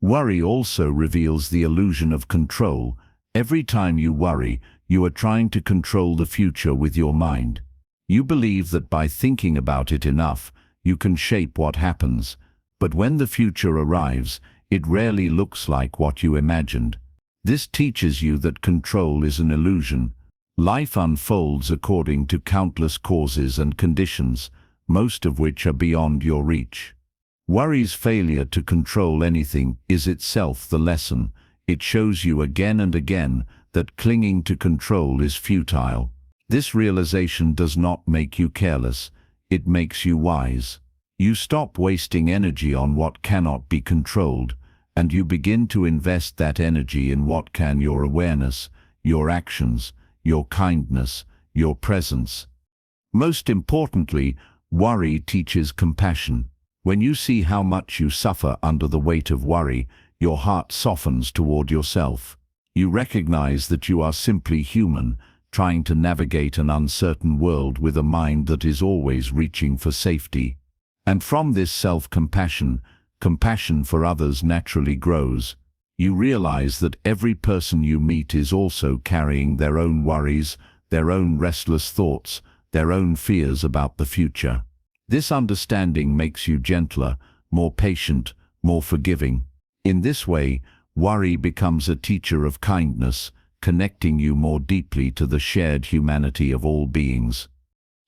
Worry also reveals the illusion of control. Every time you worry, you are trying to control the future with your mind. You believe that by thinking about it enough, you can shape what happens, but when the future arrives, it rarely looks like what you imagined. This teaches you that control is an illusion. Life unfolds according to countless causes and conditions, most of which are beyond your reach. Worry's failure to control anything is itself the lesson. It shows you again and again that clinging to control is futile. This realization does not make you careless, it makes you wise. You stop wasting energy on what cannot be controlled, and you begin to invest that energy in what can: your awareness, your actions, your kindness, your presence. Most importantly, worry teaches compassion. When you see how much you suffer under the weight of worry, your heart softens toward yourself. You recognize that you are simply human, trying to navigate an uncertain world with a mind that is always reaching for safety. And from this self-compassion, compassion for others naturally grows. You realize that every person you meet is also carrying their own worries, their own restless thoughts, their own fears about the future. This understanding makes you gentler, more patient, more forgiving. In this way, worry becomes a teacher of kindness, connecting you more deeply to the shared humanity of all beings.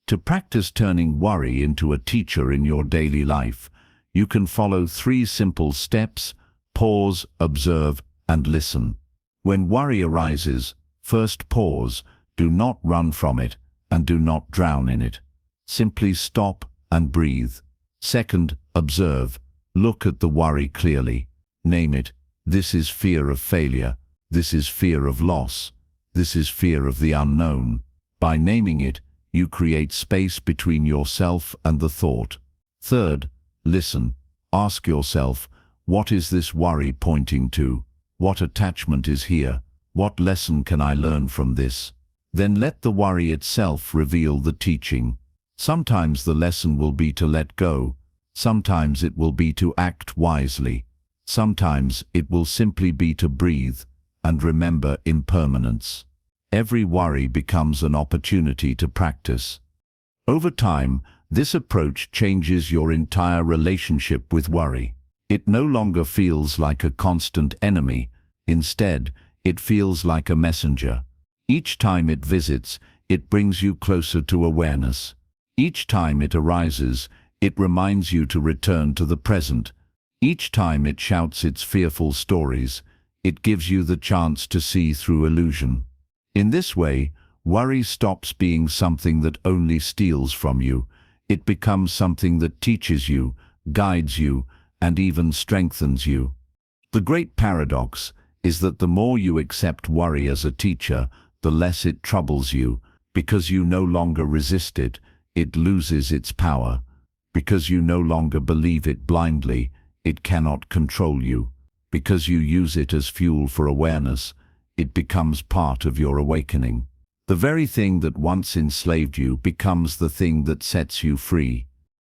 To practice turning worry into a teacher in your daily life, you can follow 3 simple steps: pause, observe, and listen. When worry arises, first pause, do not run from it, and do not drown in it. Simply stop and breathe. Second, observe. Look at the worry clearly. Name it. This is fear of failure. This is fear of loss. This is fear of the unknown. By naming it, you create space between yourself and the thought. Third, listen. Ask yourself, what is this worry pointing to? What attachment is here? What lesson can I learn from this? Then let the worry itself reveal the teaching. Sometimes the lesson will be to let go. Sometimes it will be to act wisely. Sometimes it will simply be to breathe and remember impermanence. Every worry becomes an opportunity to practice. Over time, this approach changes your entire relationship with worry. It no longer feels like a constant enemy. Instead, it feels like a messenger. Each time it visits, it brings you closer to awareness. Each time it arises, it reminds you to return to the present. Each time it shouts its fearful stories, it gives you the chance to see through illusion. In this way, worry stops being something that only steals from you. It becomes something that teaches you, guides you, and even strengthens you. The great paradox is that the more you accept worry as a teacher, the less it troubles you. Because you no longer resist it, it loses its power. Because you no longer believe it blindly, it cannot control you. Because you use it as fuel for awareness, it becomes part of your awakening. The very thing that once enslaved you becomes the thing that sets you free.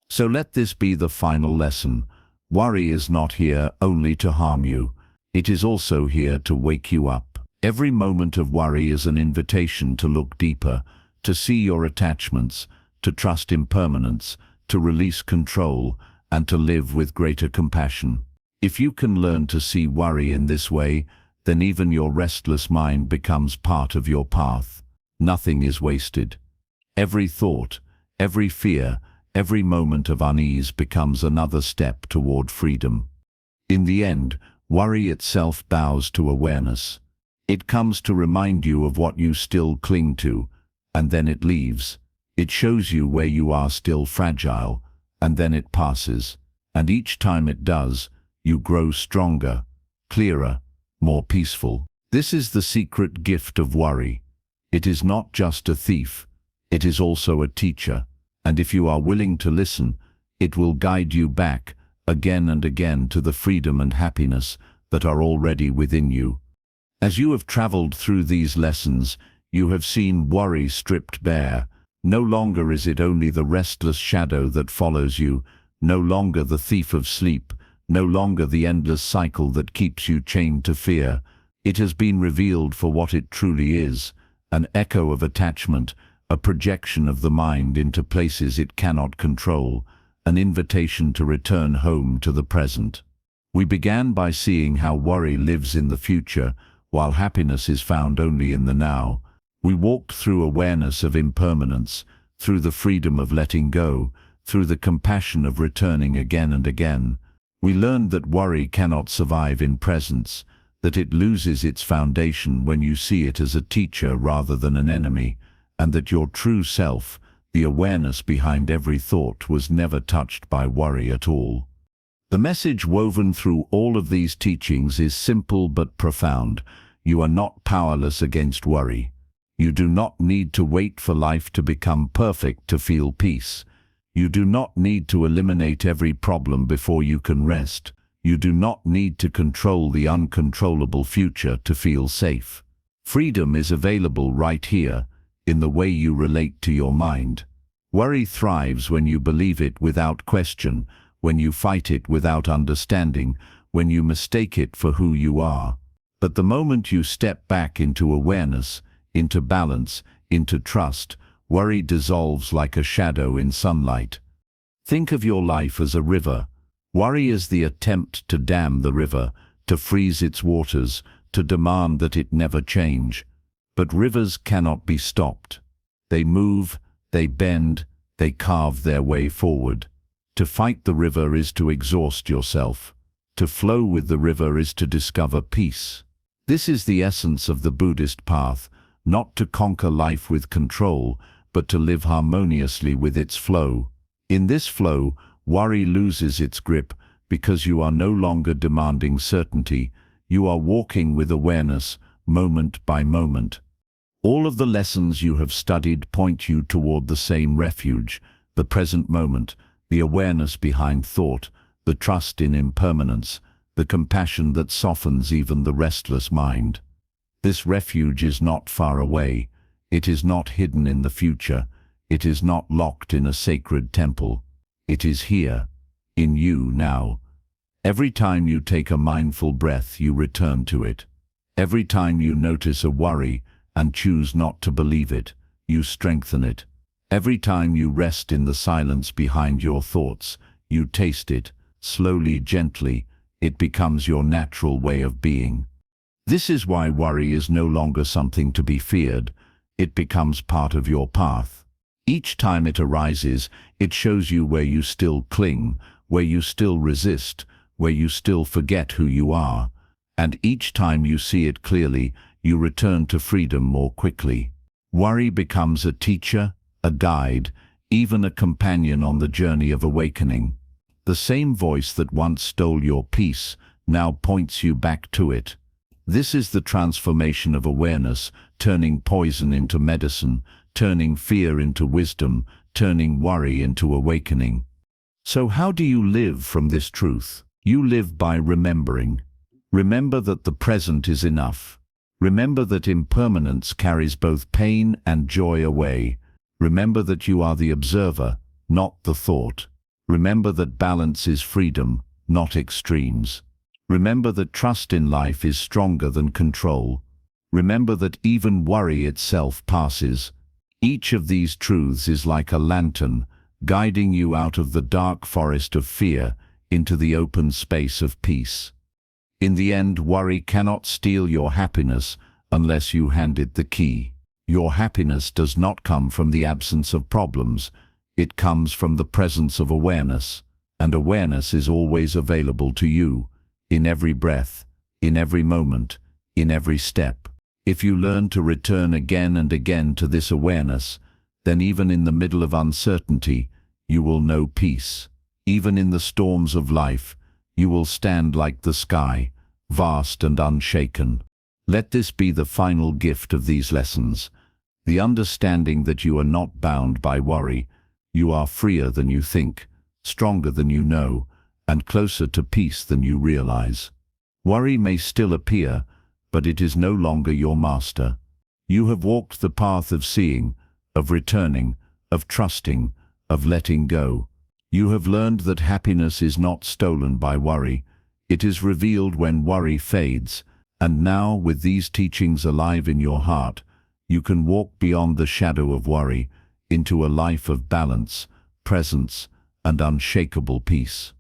So let this be the final lesson. Worry is not here only to harm you. It is also here to wake you up. Every moment of worry is an invitation to look deeper, to see your attachments, to trust impermanence, to release control, and to live with greater compassion. If you can learn to see worry in this way, then even your restless mind becomes part of your path. Nothing is wasted. Every thought, every fear, every moment of unease becomes another step toward freedom. In the end, worry itself bows to awareness. It comes to remind you of what you still cling to, and then it leaves. It shows you where you are still fragile, and then it passes. And each time it does, you grow stronger, clearer, more peaceful. This is the secret gift of worry. It is not just a thief, it is also a teacher. And if you are willing to listen, it will guide you back, again and again, to the freedom and happiness that are already within you. As you have traveled through these lessons, you have seen worry stripped bare. No longer is it only the restless shadow that follows you, no longer the thief of sleep, no longer the endless cycle that keeps you chained to fear. It has been revealed for what it truly is, an echo of attachment, a projection of the mind into places it cannot control, an invitation to return home to the present. We began by seeing how worry lives in the future, while happiness is found only in the now. We walked through awareness of impermanence, through the freedom of letting go, through the compassion of returning again and again. We learned that worry cannot survive in presence, that it loses its foundation when you see it as a teacher rather than an enemy, and that your true self, the awareness behind every thought, was never touched by worry at all. The message woven through all of these teachings is simple but profound. You are not powerless against worry. You do not need to wait for life to become perfect to feel peace. You do not need to eliminate every problem before you can rest. You do not need to control the uncontrollable future to feel safe. Freedom is available right here, in the way you relate to your mind. Worry thrives when you believe it without question, when you fight it without understanding, when you mistake it for who you are. But the moment you step back into awareness, into balance, into trust, worry dissolves like a shadow in sunlight. Think of your life as a river. Worry is the attempt to dam the river, to freeze its waters, to demand that it never change. But rivers cannot be stopped. They move, they bend, they carve their way forward. To fight the river is to exhaust yourself. To flow with the river is to discover peace. This is the essence of the Buddhist path, not to conquer life with control, but to live harmoniously with its flow. In this flow, worry loses its grip because you are no longer demanding certainty. You are walking with awareness, moment by moment. All of the lessons you have studied point you toward the same refuge, the present moment, the awareness behind thought, the trust in impermanence, the compassion that softens even the restless mind. This refuge is not far away. It is not hidden in the future. It is not locked in a sacred temple. It is here, in you now. Every time you take a mindful breath, you return to it. Every time you notice a worry and choose not to believe it, you strengthen it. Every time you rest in the silence behind your thoughts, you taste it, slowly, gently. It becomes your natural way of being. This is why worry is no longer something to be feared. It becomes part of your path. Each time it arises, it shows you where you still cling, where you still resist, where you still forget who you are. And each time you see it clearly, you return to freedom more quickly. Worry becomes a teacher, a guide, even a companion on the journey of awakening. The same voice that once stole your peace now points you back to it. This is the transformation of awareness, turning poison into medicine, turning fear into wisdom, turning worry into awakening. So how do you live from this truth? You live by remembering. Remember that the present is enough. Remember that impermanence carries both pain and joy away. Remember that you are the observer, not the thought. Remember that balance is freedom, not extremes. Remember that trust in life is stronger than control. Remember that even worry itself passes. Each of these truths is like a lantern, guiding you out of the dark forest of fear into the open space of peace. In the end, worry cannot steal your happiness unless you hand it the key. Your happiness does not come from the absence of problems. It comes from the presence of awareness, and awareness is always available to you, in every breath, in every moment, in every step. If you learn to return again and again to this awareness, then even in the middle of uncertainty, you will know peace. Even in the storms of life, you will stand like the sky, vast and unshaken. Let this be the final gift of these lessons, the understanding that you are not bound by worry. You are freer than you think, stronger than you know, and closer to peace than you realize. Worry may still appear, but it is no longer your master. You have walked the path of seeing, of returning, of trusting, of letting go. You have learned that happiness is not stolen by worry. It is revealed when worry fades. And now, with these teachings alive in your heart, you can walk beyond the shadow of worry into a life of balance, presence, and unshakable peace.